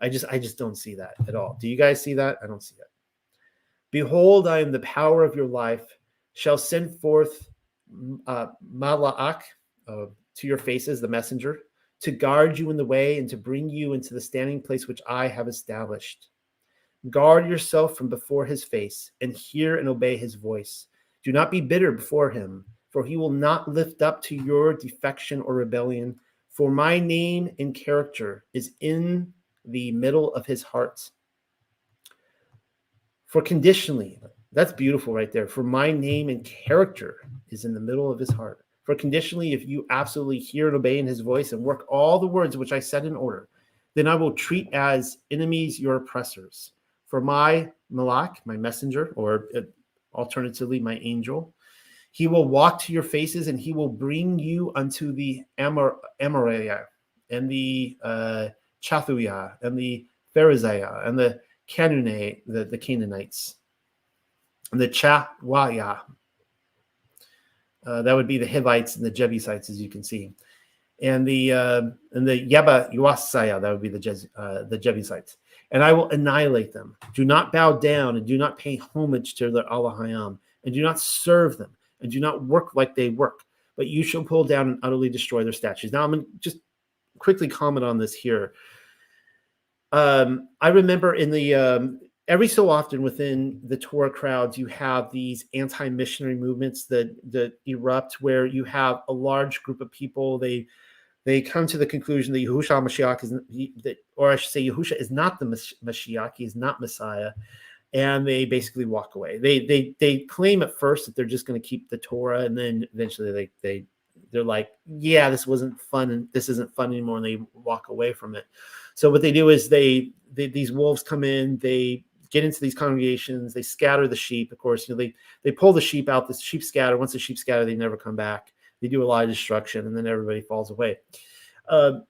I just don't see that at all. Do you guys see that? I don't see that. Behold, I am the power of your life, shall send forth Mala'ach to your faces, the messenger, to guard you in the way and to bring you into the standing place which I have established. Guard yourself from before his face and hear and obey his voice. Do not be bitter before him, for he will not lift up to your defection or rebellion. For my name and character is in the middle of his heart. For conditionally, that's beautiful right there. For my name and character is in the middle of his heart. For conditionally, if you absolutely hear and obey in his voice and work all the words which I said in order, then I will treat as enemies your oppressors. For my malach, my messenger, or alternatively, my angel, he will walk to your faces and he will bring you unto the Amoriah and the Chathuiah and the Pharisaiah and the Canune, the Canaanites, and the Chawaya. That would be the Hivites and the Jebusites, as you can see, and the Yebusiah, that would be the Jebusites. And I will annihilate them. Do not bow down and do not pay homage to their Allahayam, and do not serve them, and do not work like they work, but you shall pull down and utterly destroy their statues. Now, I'm going to just quickly comment on this here. I remember in the every so often within the Torah crowds, you have these anti-missionary movements that erupt, where you have a large group of people. They come to the conclusion that Yahushua Mashiach or I should say, Yahushua is not the Mashiach. He is not Messiah, and they basically walk away. They claim at first that they're just going to keep the Torah, and then eventually they're like, yeah, this wasn't fun, and this isn't fun anymore, and they walk away from it. So what they do is these wolves come in, they get into these congregations, they scatter the sheep. Of course, they pull the sheep out, the sheep scatter. Once the sheep scatter, they never come back. They do a lot of destruction, and then everybody falls away. And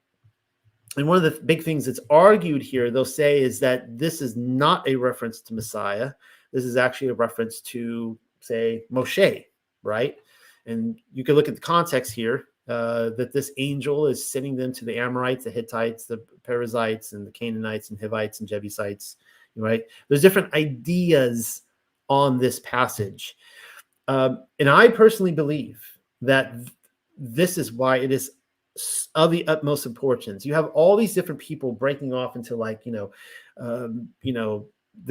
one of the big things that's argued here, they'll say, is that this is not a reference to Messiah. This is actually a reference to, say, Moshe, right? And you can look at the context here, that this angel is sending them to the Amorites, the Hittites, the Perizzites, and the Canaanites, and Hivites, and Jebusites, right? There's different ideas on this passage. And I personally believe that this is why it is of the utmost importance. You have all these different people breaking off into the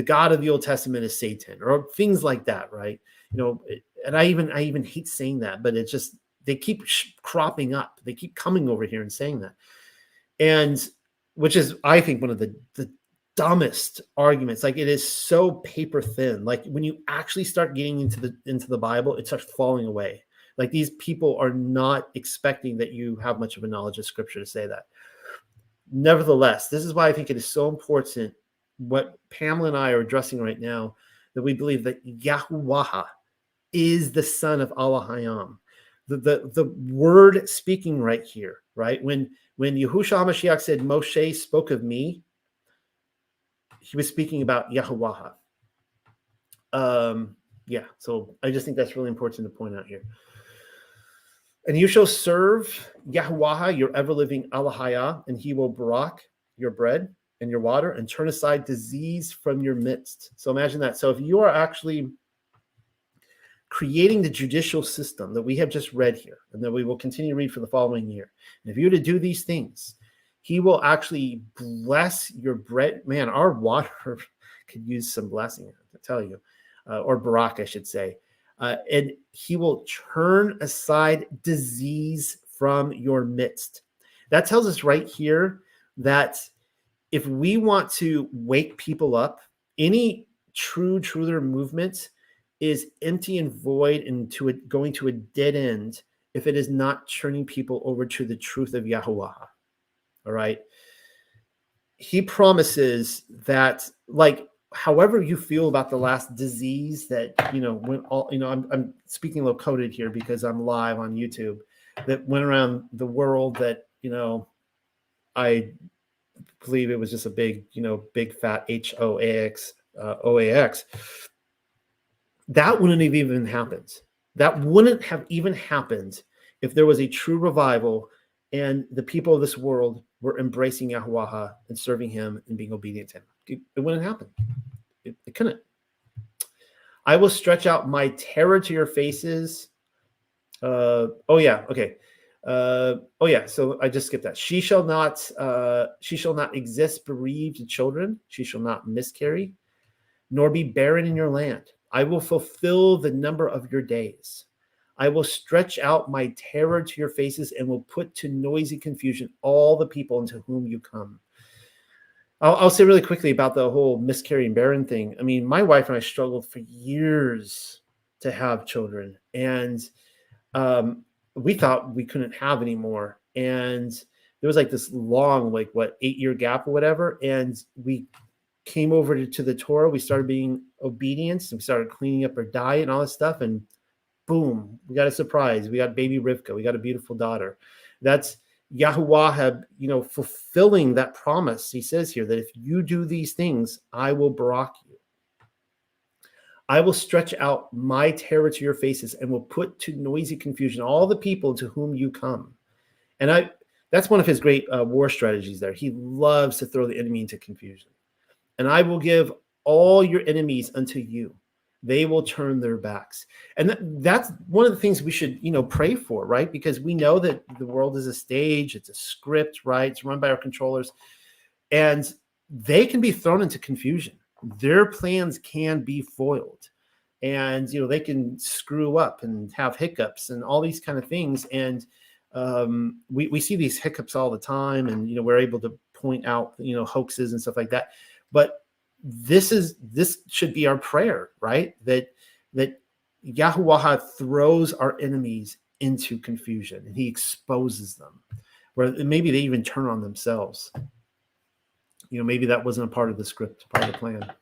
God of the Old Testament is Satan, or things like that, right? And I even hate saying that, but it's just, they keep cropping up. They keep coming over here and saying that. And which is, I think, one of the dumbest arguments. Like, it is so paper thin. Like, when you actually start getting into the Bible, it starts falling away. Like, these people are not expecting that you have much of a knowledge of Scripture to say that. Nevertheless, this is why I think it is so important what Pamela and I are addressing right now, that we believe that Yahuwah is the son of Allahayam, the word speaking right here, right? When Yahushua HaMashiach said, Moshe spoke of me, he was speaking about Yahuwah. Yeah, so I just think that's really important to point out here. And you shall serve Yahuwah, your ever-living Alahayah, and he will barak your bread and your water and turn aside disease from your midst. So imagine that. So if you are actually creating the judicial system that we have just read here, and that we will continue to read for the following year, and if you were to do these things, he will actually bless your bread. Man, our water could use some blessing, I tell you, or barak, I should say. And he will turn aside disease from your midst. That tells us right here that if we want to wake people up, any true truther movement is empty and void and going to a dead end if it is not turning people over to the truth of Yahuwah. All right. He promises that, like, however you feel about the last disease that, went all, I'm speaking a little coded here because I'm live on YouTube, that went around the world that, I believe it was just a big, big fat HOAX, OAX. That wouldn't have even happened. That wouldn't have even happened if there was a true revival and the people of this world were embracing Yahuwah and serving him and being obedient to him. It wouldn't happen. It couldn't. I will stretch out my terror to your faces. So I just skipped that. She shall not exist bereaved children. She shall not miscarry, nor be barren in your land. I will fulfill the number of your days. I will stretch out my terror to your faces and will put to noisy confusion all the people into whom you come. I'll say really quickly about the whole miscarrying barren thing. I mean, my wife and I struggled for years to have children, and we thought we couldn't have any more. And there was like this long, 8-year gap or whatever. And we came over to the Torah. We started being obedient, and we started cleaning up our diet and all this stuff. And boom, we got a surprise. We got baby Rivka. We got a beautiful daughter. That's Yahuwah, fulfilling that promise. He says here that if you do these things, I will barak you. I will stretch out my terror to your faces and will put to noisy confusion all the people to whom you come. And that's one of his great war strategies there. He loves to throw the enemy into confusion. And I will give all your enemies unto you. They will turn their backs. And that's one of the things we should, pray for, right? Because we know that the world is a stage, it's a script, right? It's run by our controllers. And they can be thrown into confusion. Their plans can be foiled. And, they can screw up and have hiccups and all these kind of things. And we see these hiccups all the time. And, we're able to point out, hoaxes and stuff like that. But this should be our prayer, right? That Yahuwah throws our enemies into confusion and he exposes them, where maybe they even turn on themselves. Maybe that wasn't a part of the script, part of the plan.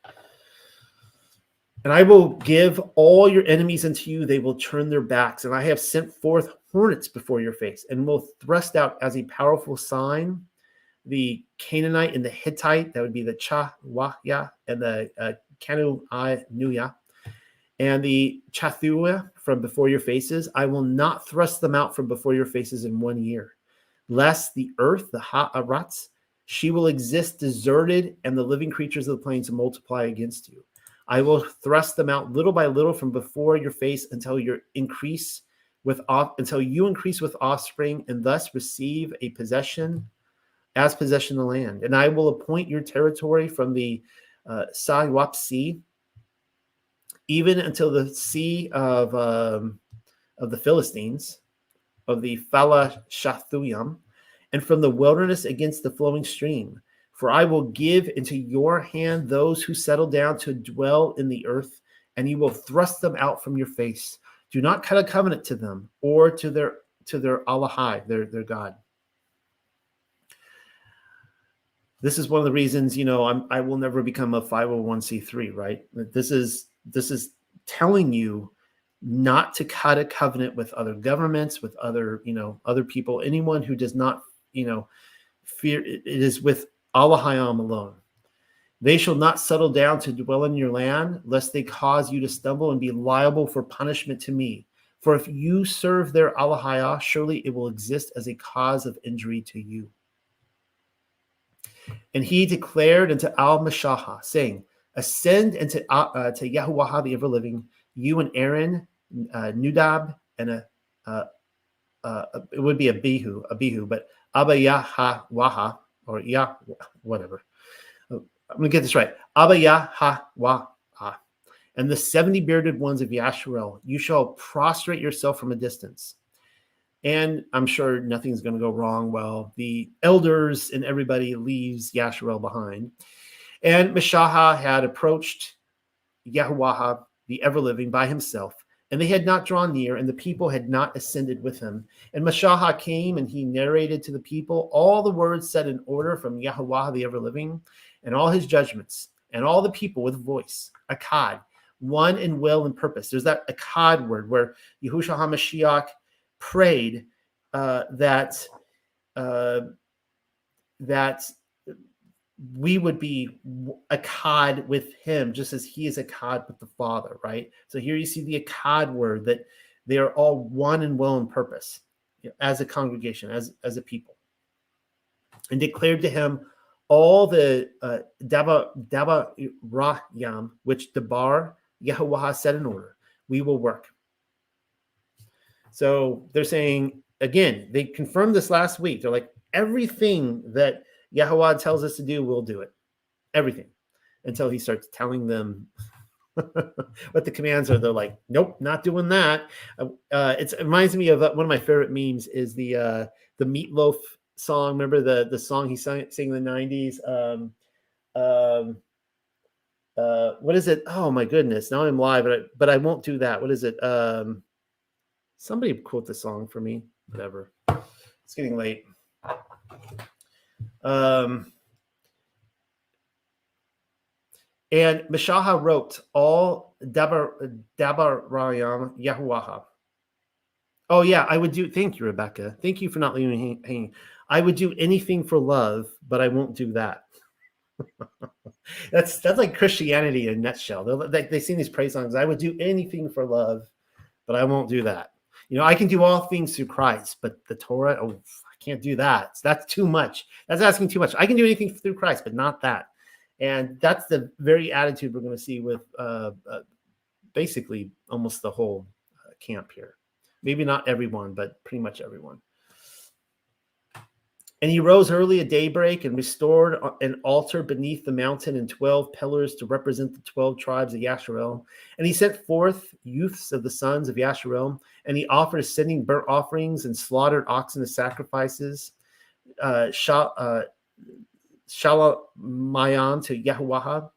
And I will give all your enemies unto you. They will turn their backs. And I have sent forth hornets before your face and will thrust out as a powerful sign the Canaanite and the Hittite, that would be the Chawahya and the Kanuya, and the Chathua from before your faces. I will not thrust them out from before your faces in 1 year, lest the earth, the Ha'aratz, she will exist deserted, and the living creatures of the plains multiply against you. I will thrust them out little by little from before your face until you increase with offspring, and thus receive a possession as possession of the land. And I will appoint your territory from the SHAMA'UATH sea, even until the sea of the Philistines, of the Phalashathuyim, and from the wilderness against the flowing stream. For I will give into your hand those who settle down to dwell in the earth, and you will thrust them out from your face. Do not cut a covenant to them or to their Alahai, their God. This is one of the reasons, I will never become a 501c3, right? This is telling you not to cut a covenant with other governments, with other, other people, anyone who does not, fear. It is with Allah Hayam alone. They shall not settle down to dwell in your land, lest they cause you to stumble and be liable for punishment to me. For if you serve their Alahaya, surely it will exist as a cause of injury to you. And he declared unto Al-Mashaha, saying, ascend into to Yahuwah the ever-living, you and Aaron, Nudab, and it would be Abihu, but Abba Yahwaha, or Yah, whatever. I'm going to get this right. Abba Yahwaha. And the 70 bearded ones of Yasharel, you shall prostrate yourself from a distance. And I'm sure nothing's going to go wrong while the elders and everybody leaves Yasharel behind. And Mashaha had approached Yahuwah, the ever-living, by himself, and they had not drawn near, and the people had not ascended with him. And Mashaha came, and he narrated to the people all the words said in order from Yahuwah, the ever-living, and all his judgments, and all the people with voice, Akkad, one in will and purpose. There's that Akkad word where Yahushua HaMashiach prayed that we would be Akkad with him, just as he is Akkad with the Father, right? So here you see the Akkad word, that they are all one in will and purpose, as a congregation, as a people, and declared to him all the Daba Rayam, which Dabar Yahuwah said in order, we will work. So they're saying, again, they confirmed this last week. They're like, everything that Yahuwah tells us to do, we'll do it. Everything. Until he starts telling them what the commands are. They're like, nope, not doing that. It reminds me of one of my favorite memes is the Meatloaf song. Remember the song he sang in the 90s? What is it? Oh my goodness! Now I'm live, but I won't do that. What is it? Somebody quote the song for me. Whatever. It's getting late. And Mashaha wrote all Dabar Rayam Yahuwah. Oh yeah, I would do. Thank you, Rebecca. Thank you for not leaving me hanging. I would do anything for love, but I won't do that. That's like Christianity in a nutshell. They sing these praise songs. I would do anything for love, but I won't do that. I can do all things through Christ, but the Torah, I can't do that. That's too much. That's asking too much. I can do anything through Christ, but not that. And that's the very attitude we're going to see with basically almost the whole camp here. Maybe not everyone, but pretty much everyone. And he rose early at daybreak and restored an altar beneath the mountain and 12 pillars to represent the 12 tribes of Yasharel. And he sent forth youths of the sons of Yasharel, and he offered ascending burnt offerings and slaughtered oxen as sacrifices. Shalamayan to Yahuwah.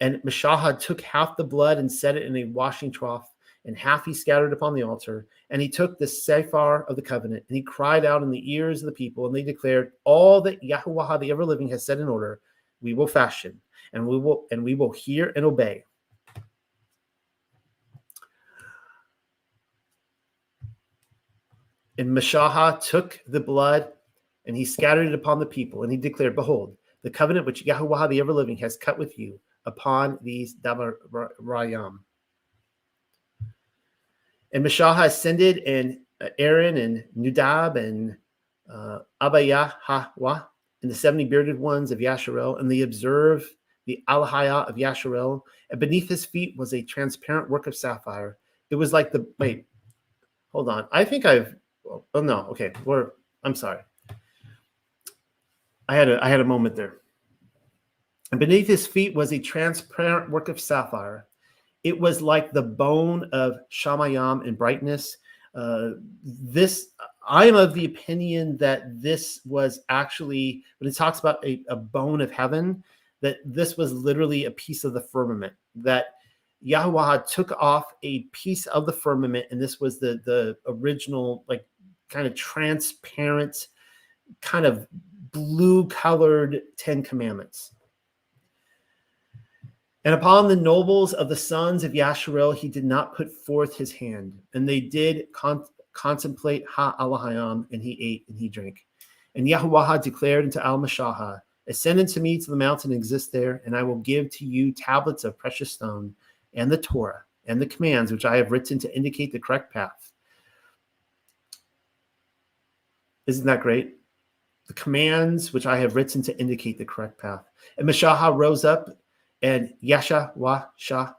And Mashaha took half the blood and set it in a washing trough, and half he scattered upon the altar. And he took the sephar of the covenant, and he cried out in the ears of the people, and they declared, all that Yahuwah the ever-living has set in order, we will fashion, and we will hear and obey. And Mashaha took the blood, and he scattered it upon the people, and he declared, behold, the covenant which Yahuwah the ever-living has cut with you upon these Dabar Rayam. And Mashaha ascended, and Aaron and Nudab and Abayahwa and the 70 bearded ones of Yasharel, and they observed the Alahaya of Yasharel. And beneath his feet was a transparent work of sapphire. It was like hold on. I think I'm sorry. I had a moment there. And beneath his feet was a transparent work of sapphire. It was like the bone of Shamayam in brightness. I am of the opinion that this was actually, when it talks about a bone of heaven, that this was literally a piece of the firmament, that Yahuwah took off a piece of the firmament, and this was the original, like, kind of transparent, kind of blue-colored 10 Commandments. And upon the nobles of the sons of Yasharel, he did not put forth his hand. And they did contemplate Ha-Alahayam, and he ate and he drank. And Yahuwah declared unto Al-Mashahah, ascend unto me to the mountain and exist there, and I will give to you tablets of precious stone and the Torah and the commands which I have written to indicate the correct path. Isn't that great? The commands which I have written to indicate the correct path. And Mashahah rose up, and Yasha-Wa-Shah,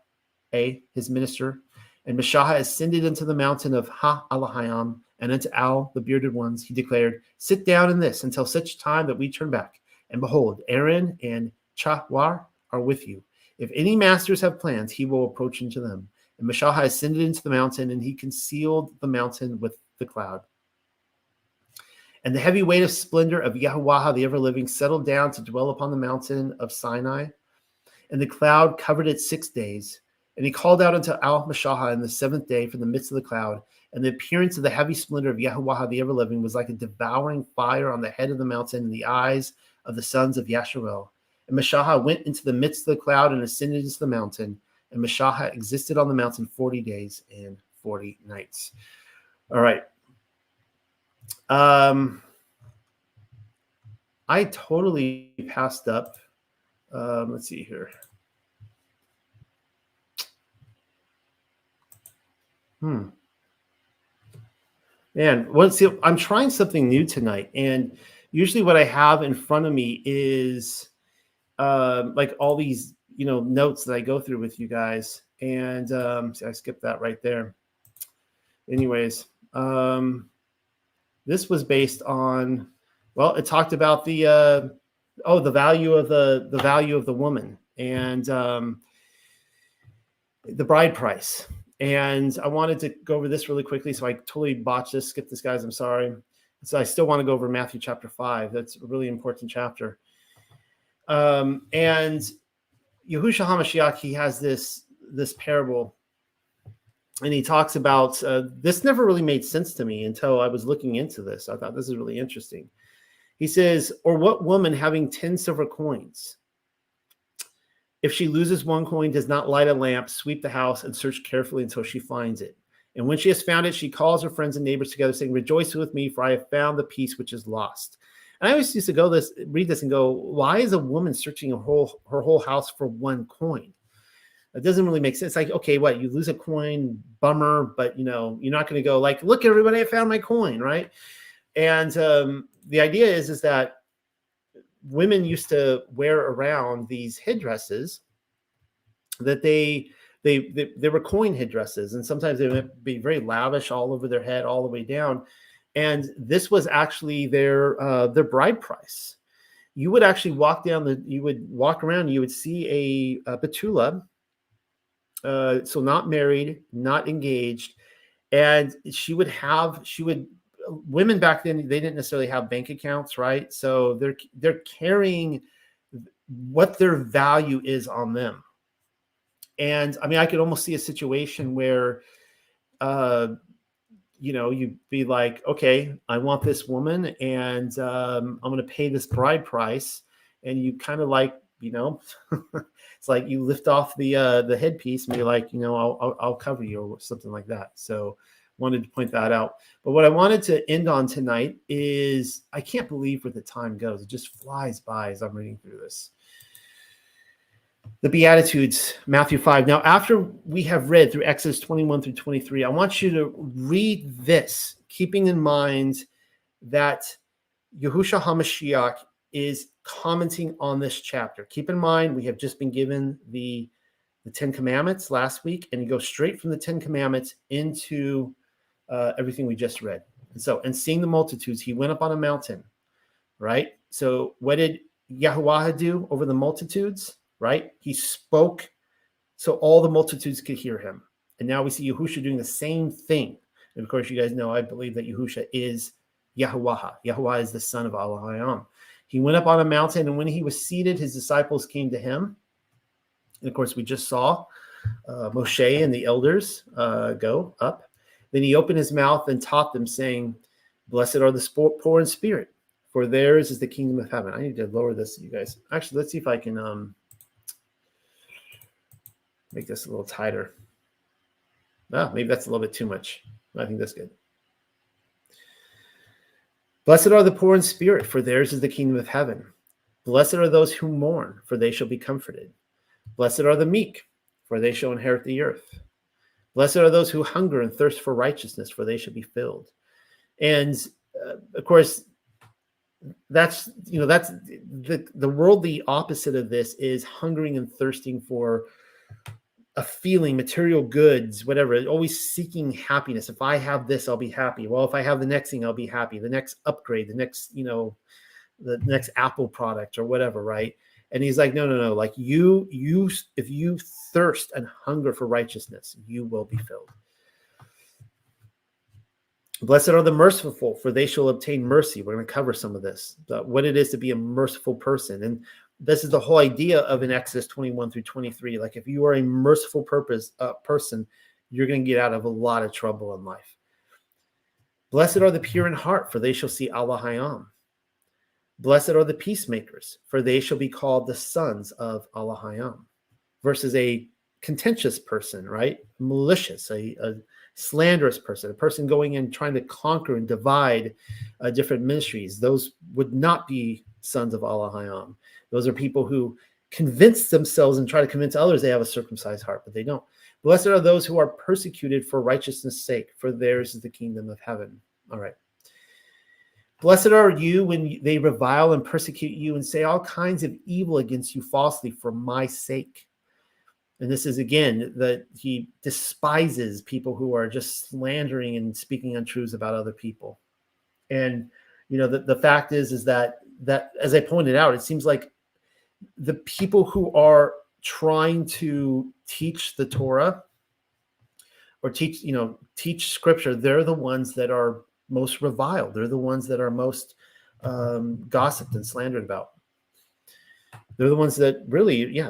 his minister, and Mashahah ascended into the mountain of Ha-Alahayam, and unto Al, the bearded ones, he declared, sit down in this until such time that we turn back. And behold, Aaron and Chawar are with you. If any masters have plans, he will approach into them. And Mashahah ascended into the mountain, and he concealed the mountain with the cloud. And the heavy weight of splendor of Yahuwah, the ever-living, settled down to dwell upon the mountain of Sinai. And the cloud covered it 6 days. And he called out unto Al-Mashahah in the 7th day from the midst of the cloud. And the appearance of the heavy splendor of Yahuwah, the ever-living, was like a devouring fire on the head of the mountain in the eyes of the sons of Yasharel. And Mashahah went into the midst of the cloud and ascended into the mountain. And Mashahah existed on the mountain 40 days and 40 nights. All right. I totally passed up. Let's see here. Man, I'm trying something new tonight, and usually what I have in front of me is like all these, notes that I go through with you guys, and I skipped that right there. Anyways, this was based on, it talked about the value of the value of the woman and the bride price. And I wanted to go over this really quickly, so I totally botched this, skipped this, guys. I'm sorry. So I still want to go over Matthew chapter 5. That's a really important chapter. And Yahushua HaMashiach, he has this parable, and he talks about this. Never really made sense to me until I was looking into this. I thought this is really interesting. He says, or what woman having 10 silver coins, if she loses one coin, does not light a lamp, sweep the house, and search carefully until she finds it? And when she has found it, she calls her friends and neighbors together, saying, rejoice with me, for I have found the piece which is lost. And I always used to read this and go, why is a woman searching her whole house for one coin? It doesn't really make sense. Like, okay, what, you lose a coin, bummer, but you're not going to go like, look, everybody, I found my coin, right? And the idea is that women used to wear around these headdresses that they were coin headdresses, and sometimes they would be very lavish all over their head, all the way down. And this was actually their bride price. You would actually walk around, you would see a betula, so not married, not engaged, and women back then, they didn't necessarily have bank accounts, right? So they're carrying what their value is on them. And I mean, I could almost see a situation where, you'd be like, okay, I want this woman, and I'm going to pay this bride price. And you kind of like, it's like you lift off the headpiece and you're like, I'll cover you or something like that. So wanted to point that out. But what I wanted to end on tonight is, I can't believe where the time goes. It just flies by as I'm reading through this. The Beatitudes, Matthew 5. Now, after we have read through Exodus 21 through 23, I want you to read this, keeping in mind that Yahushua HaMashiach is commenting on this chapter. Keep in mind, we have just been given the 10 Commandments last week, and you go straight from the 10 Commandments into everything we just read. And seeing the multitudes, he went up on a mountain, right? So what did Yahuwah do over the multitudes, right? He spoke so all the multitudes could hear him. And now we see Yahushua doing the same thing. And of course, you guys know, I believe that Yahushua is Yahuwah. Yahuwah is the son of Elohim. He went up on a mountain, and when he was seated, his disciples came to him. And of course, we just saw Moshe and the elders go up. Then he opened his mouth and taught them, saying, blessed are the poor in spirit, for theirs is the kingdom of heaven. I need to lower this, you guys. Actually, let's see if I can. Make this a little tighter. Ah, maybe that's a little bit too much. I think that's good. Blessed are the poor in spirit, for theirs is the kingdom of heaven. Blessed are those who mourn, for they shall be comforted. Blessed are the meek, for they shall inherit the earth. Blessed are those who hunger and thirst for righteousness, for they shall be filled. And of course, that's the worldly opposite of this is hungering and thirsting for a feeling, material goods, whatever, always seeking happiness. If I have this, I'll be happy. Well, if I have the next thing, I'll be happy. The next upgrade, the next, the next Apple product or whatever, right? And he's like, no. Like if you thirst and hunger for righteousness, you will be filled. Blessed are the merciful, for they shall obtain mercy. We're going to cover some of this, what it is to be a merciful person. And this is the whole idea of in Exodus 21 through 23. Like if you are a merciful person, you're going to get out of a lot of trouble in life. Blessed are the pure in heart, for they shall see Allah Hayam. Blessed are the peacemakers, for they shall be called the sons of Allah Hayam. Versus a contentious person, right? Malicious, a slanderous person, a person going in trying to conquer and divide different ministries. Those would not be sons of Allah Hayam. Those are people who convince themselves and try to convince others they have a circumcised heart, but they don't. Blessed are those who are persecuted for righteousness' sake, for theirs is the kingdom of heaven. All right. Blessed are you when they revile and persecute you and say all kinds of evil against you falsely for my sake. And this is, again, that he despises people who are just slandering and speaking untruths about other people. And, the fact is that, as I pointed out, it seems like the people who are trying to teach the Torah or teach scripture, they're the ones that are most reviled. They're the ones that are most gossiped and slandered about. They're the ones that really,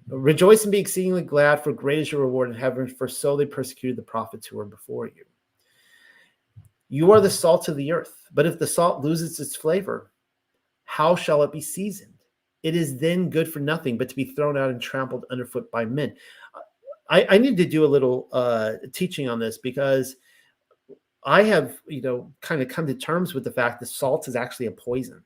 rejoice and be exceedingly glad, for great is your reward in heaven, for so they persecuted the prophets who were before you. You are the salt of the earth, but if the salt loses its flavor, how shall it be seasoned? It is then good for nothing but to be thrown out and trampled underfoot by men. I need to do a little teaching on this, because I have, kind of come to terms with the fact that salt is actually a poison.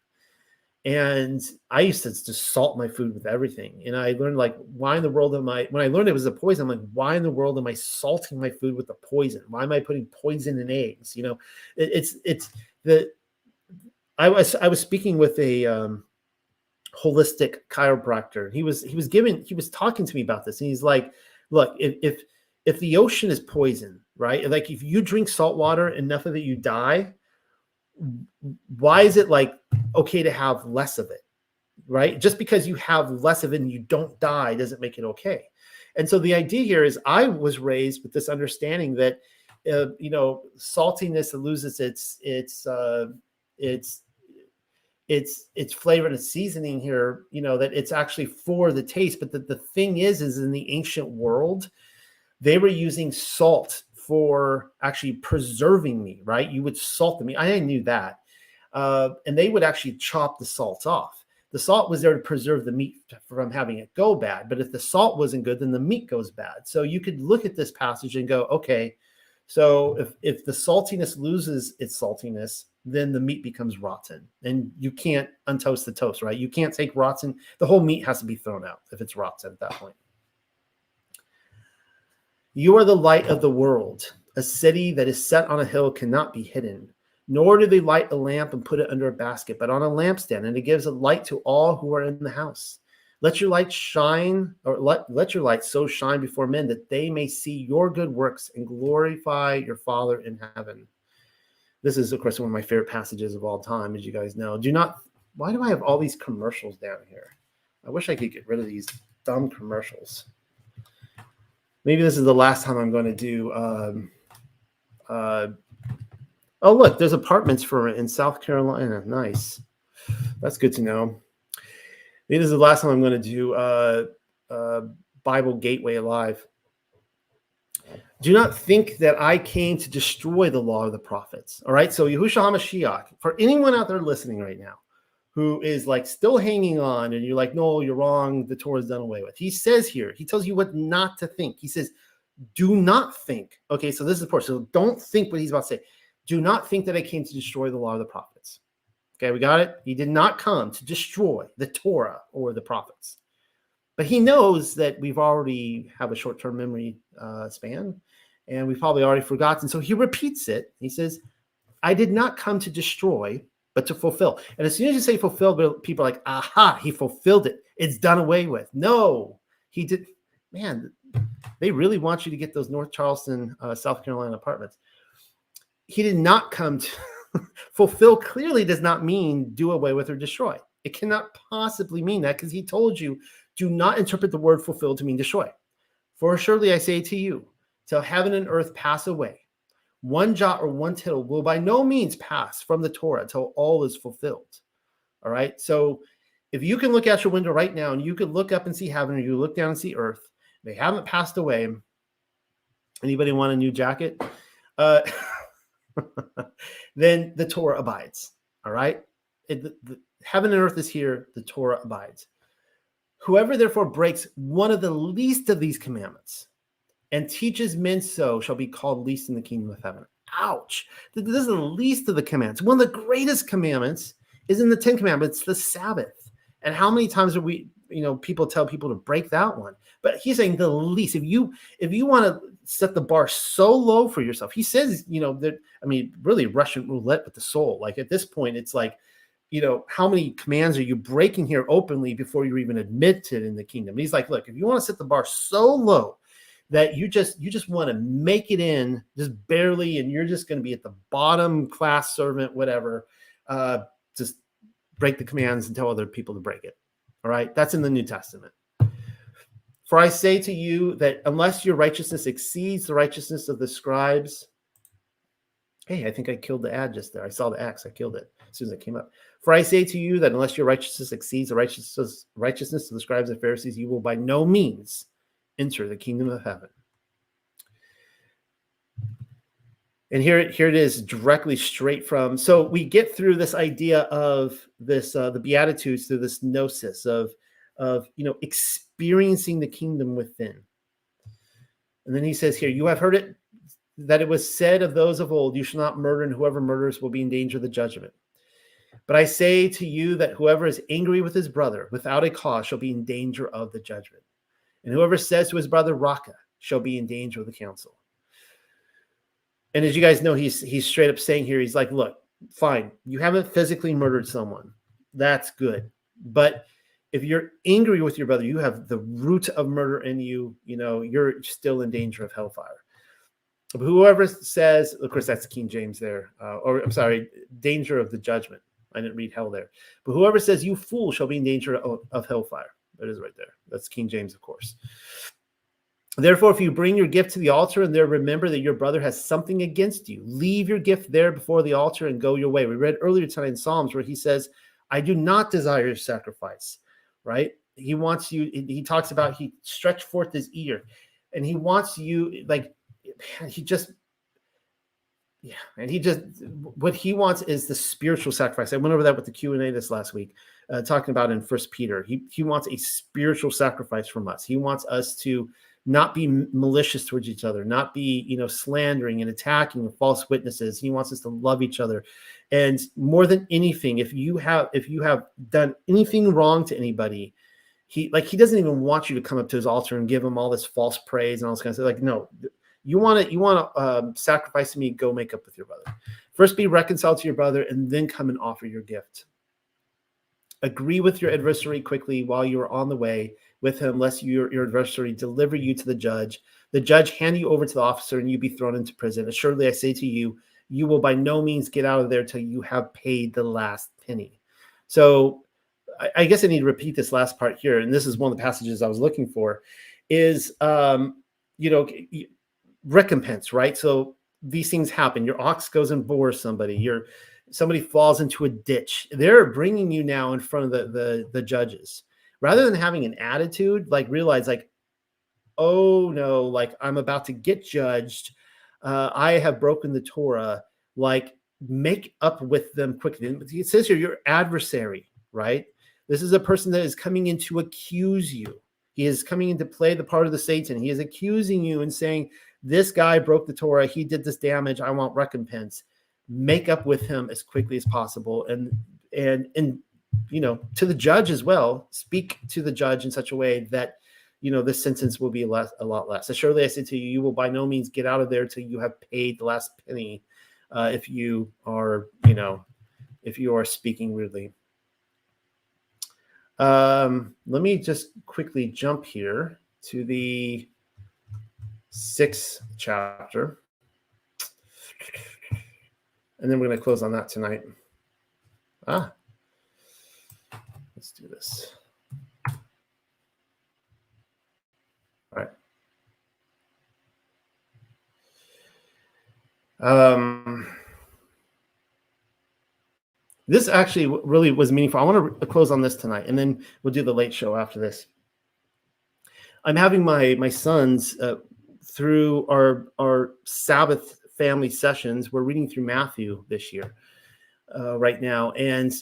And I used to just salt my food with everything. And I learned, like, why in the world when I learned it was a poison, I'm like, why in the world am I salting my food with the poison? Why am I putting poison in eggs? I was speaking with a holistic chiropractor. He was talking to me about this. And he's like, look, if the ocean is poison, right? Like if you drink salt water, enough of it, you die. Why is it like okay to have less of it, right? Just because you have less of it and you don't die doesn't make it okay. And so the idea here is I was raised with this understanding that saltiness loses its flavor and its seasoning here, that it's actually for the taste. But the thing is in the ancient world, they were using salt for actually preserving meat, right? You would salt the meat. I knew that. And they would actually chop the salt off. The salt was there to preserve the meat from having it go bad. But if the salt wasn't good, then the meat goes bad. So you could look at this passage and go, okay, so if the saltiness loses its saltiness, then the meat becomes rotten. And you can't untoast the toast, right? You can't take rotten. The whole meat has to be thrown out if it's rotten at that point. You are the light of the world. A city that is set on a hill cannot be hidden. Nor do they light a lamp and put it under a basket, but on a lampstand, and it gives a light to all who are in the house. Let your light shine, or let your light so shine before men that they may see your good works and glorify your Father in heaven. This is, of course, one of my favorite passages of all time, as you guys know. Why do I have all these commercials down here? I wish I could get rid of these dumb commercials. Maybe this is the last time I'm going to do. Oh, look, there's apartments in South Carolina. Nice. That's good to know. Maybe this is the last time I'm going to do Bible Gateway Alive. Do not think that I came to destroy the law of the prophets. All right. So Yahushua HaMashiach, for anyone out there listening right now, who is like still hanging on, and you're like, no, you're wrong, the Torah is done away with. He says here, he tells you what not to think. He says, do not think. Okay, so this is important. So don't think what he's about to say. Do not think that I came to destroy the law of the prophets. Okay, we got it? He did not come to destroy the Torah or the prophets. But he knows that we've already have a short-term memory span, and we've probably already forgotten. So he repeats it. He says, I did not come to destroy, but to fulfill. And as soon as you say fulfill, people are like, aha, he fulfilled it. It's done away with. No, he did. Man, they really want you to get those North Charleston, South Carolina apartments. He did not come to fulfill. Clearly does not mean do away with or destroy. It cannot possibly mean that, because he told you, do not interpret the word fulfill to mean destroy. For surely I say to you, till heaven and earth pass away, one jot or one tittle will by no means pass from the Torah till all is fulfilled. All right. So if you can look out your window right now and you could look up and see heaven, or you look down and see earth, they haven't passed away. Anybody want a new jacket? Then the Torah abides. All right. The heaven and earth is here. The Torah abides. Whoever therefore breaks one of the least of these commandments and teaches men so shall be called least in the kingdom of heaven. Ouch. This is the least of the commandments. One of the greatest commandments is in the 10 Commandments, the Sabbath. And how many times are we, people tell people to break that one? But he's saying the least. If you want to set the bar so low for yourself, he says, really Russian roulette with the soul. Like at this point, it's like, how many commands are you breaking here openly before you're even admitted in the kingdom? And he's like, look, if you want to set the bar so low that you just want to make it in just barely, and you're just going to be at the bottom class servant, whatever, just break the commands and tell other people to break it. All right. That's in the New Testament. For I say to you that unless your righteousness exceeds the righteousness of the scribes. Hey, I think I killed the ad just there. I saw the X. I killed it as soon as it came up. For I say to you that unless your righteousness exceeds the righteousness of the scribes and Pharisees, you will by no means enter the kingdom of heaven. And here it is, directly straight from. So we get through this idea of this, the Beatitudes, through this gnosis of experiencing the kingdom within. And then he says here, you have heard it, that it was said of those of old, you shall not murder, and whoever murders will be in danger of the judgment. But I say to you that whoever is angry with his brother without a cause shall be in danger of the judgment. And whoever says to his brother, Raka, shall be in danger of the council. And as you guys know, he's straight up saying here, he's like, look, fine, you haven't physically murdered someone. That's good. But if you're angry with your brother, you have the root of murder in you, you're still in danger of hellfire. But whoever says, of course, that's King James there, danger of the judgment. I didn't read hell there. But whoever says, you fool, shall be in danger of hellfire. That is right there. That's King James, of course. Therefore, if you bring your gift to the altar and there remember that your brother has something against you, leave your gift there before the altar and go your way. We read earlier tonight in Psalms where he says, I do not desire your sacrifice, right? He wants you, he talks about, he stretched forth his ear and he wants you, like, what he wants is the spiritual sacrifice. I went over that with the Q&A this last week, talking about in 1 Peter. He wants a spiritual sacrifice from us. He wants us to not be malicious towards each other, not be, slandering and attacking false witnesses. He wants us to love each other. And more than anything, if you have done anything wrong to anybody, he doesn't even want you to come up to his altar and give him all this false praise and all this kind of stuff. Like, no, you want to sacrifice to me, go make up with your brother. First be reconciled to your brother and then come and offer your gift. Agree with your adversary quickly while you are on the way with him, lest your adversary deliver you to the judge hand you over to the officer, and you be thrown into prison. Assuredly, I say to you, you will by no means get out of there till you have paid the last penny. So I guess I need to repeat this last part here, and this is one of the passages I was looking for, is, recompense, right? So these things happen. Your ox goes and bores somebody. Somebody falls into a ditch. They're bringing you now in front of the judges. Rather than having an attitude, like realize like, oh no, like I'm about to get judged. I have broken the Torah. Like make up with them quickly. It says here, your adversary. right? This is a person that is coming in to accuse you. He is coming in to play the part of the Satan. He is accusing you and saying, this guy broke the Torah. He did this damage. I want recompense. Make up with him as quickly as possible. And to the judge as well, speak to the judge in such a way that, this sentence will be a lot less. Surely I say to you, you will by no means get out of there till you have paid the last penny. If you are speaking rudely. Let me just quickly jump here to the 6th chapter. And then we're going to close on that tonight. Let's do this. All right. This actually really was meaningful. I want to close on this tonight, and then we'll do the late show after this. I'm having my sons through our Sabbath family sessions. We're reading through Matthew this year right now, and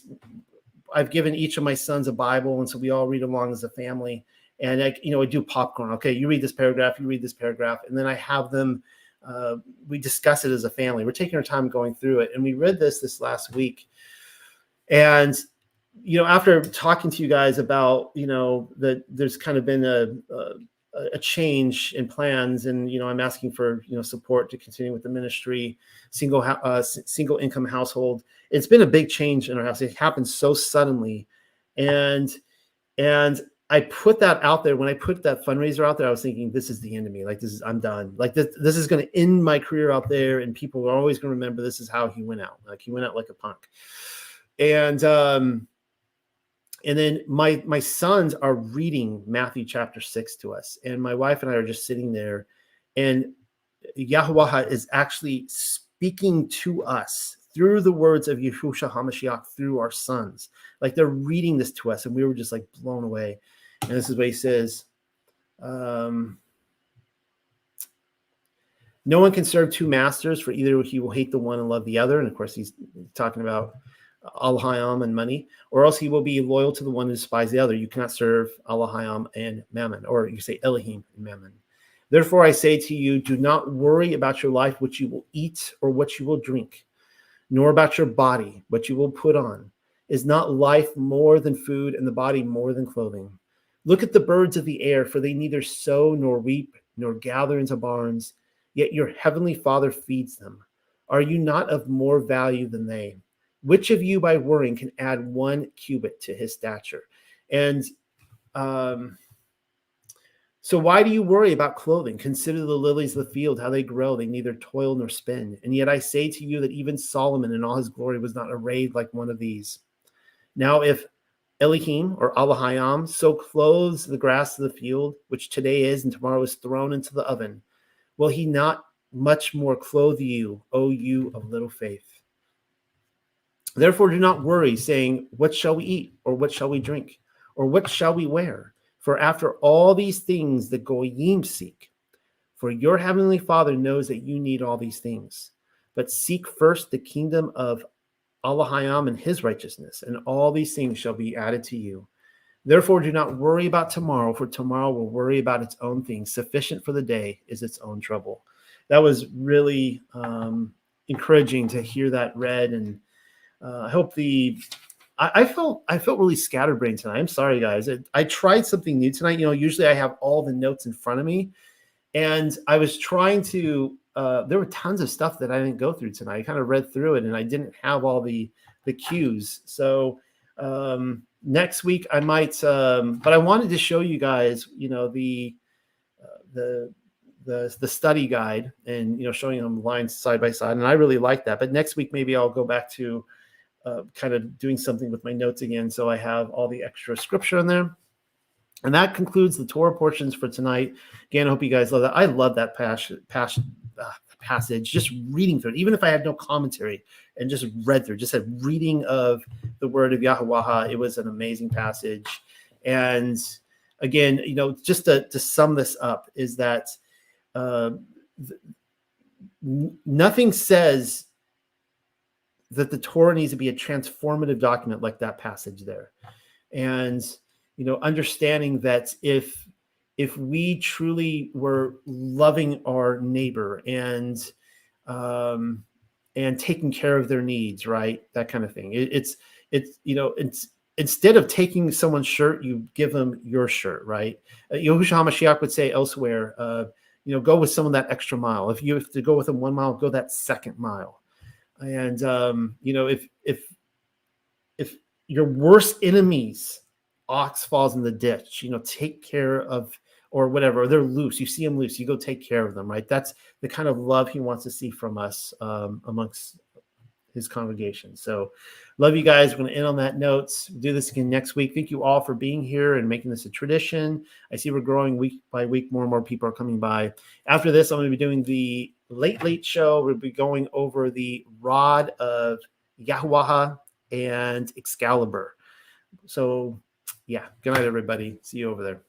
I've given each of my sons a Bible, and so we all read along as a family. And I do popcorn. Okay, you read this paragraph, you read this paragraph, and then I have them. We discuss it as a family. We're taking our time going through it, and we read this last week. And after talking to you guys about that there's kind of been a change in plans, and I'm asking for support to continue with the ministry, single income household. It's been a big change in our house. It happened so suddenly, and I put that out there. When I put that fundraiser out there, I was thinking, this is the end of me. Like, I'm done. Like, this is going to end my career out there, and people are always going to remember this is how he went out. Like, he went out like a punk. And then my sons are reading Matthew chapter 6 to us, and my wife and I are just sitting there, and Yahuwah is actually speaking to us through the words of Yahushua HaMashiach through our sons. Like, they're reading this to us, and we were just like blown away. And this is what he says. No one can serve two masters, for either he will hate the one and love the other. And of course, he's talking about Al-Hayam and money, or else he will be loyal to the one and despise the other. You cannot serve Al-Hayam and Mammon, or you say Elohim and Mammon. Therefore, I say to you, do not worry about your life, which you will eat or what you will drink, nor about your body, what you will put on. Is not life more than food, and the body more than clothing? Look at the birds of the air, for they neither sow nor reap nor gather into barns, yet your heavenly Father feeds them. Are you not of more value than they? Which of you by worrying can add 1 cubit to his stature? And so why do you worry about clothing? Consider the lilies of the field, how they grow. They neither toil nor spin. And yet I say to you that even Solomon in all his glory was not arrayed like one of these. Now if Elohim or Al-Hayam so clothes the grass of the field, which today is and tomorrow is thrown into the oven, will he not much more clothe you, O you of little faith? Therefore do not worry, saying, what shall we eat, or what shall we drink, or what shall we wear? For after all these things the Goyim seek. For your heavenly Father knows that you need all these things. But seek first the kingdom of Al-Hayam and his righteousness, and all these things shall be added to you. Therefore do not worry about tomorrow, for tomorrow will worry about its own things. Sufficient for the day is its own trouble. That was really encouraging to hear that read, and I hope I felt really scatterbrained tonight. I'm sorry, guys. I tried something new tonight. Usually I have all the notes in front of me, and I was trying to. There were tons of stuff that I didn't go through tonight. I kind of read through it, and I didn't have all the cues. So next week I might. But I wanted to show you guys, the study guide, and showing them lines side by side, and I really like that. But next week maybe I'll go back to. Kind of doing something with my notes again, so I have all the extra scripture in there. And that concludes the Torah portions for tonight. Again, I hope you guys love that. I love that passage, just reading through it, even if I had no commentary and just read through, just a reading of the word of Yahuwah. It was an amazing passage. And again, just to sum this up, is that nothing says that the Torah needs to be a transformative document like that passage there. And, understanding that if we truly were loving our neighbor and taking care of their needs, right? That kind of thing. It's instead of taking someone's shirt, you give them your shirt, right? Yahushua HaMashiach would say elsewhere, go with someone that extra mile. If you have to go with them 1 mile, go that second mile. And if your worst enemy's ox falls in the ditch, take care of, or whatever, or they're loose, you see them loose, you go take care of them, right? That's the kind of love he wants to see from us amongst his congregation. So love you guys. We're going to end on that note. We'll do this again next week. Thank you all for being here and making this a tradition. I see we're growing week by week. More and more people are coming by. After this, I'm going to be doing the late show. We'll be going over the rod of Yahuwah and Excalibur. So yeah, good night, everybody. See you over there.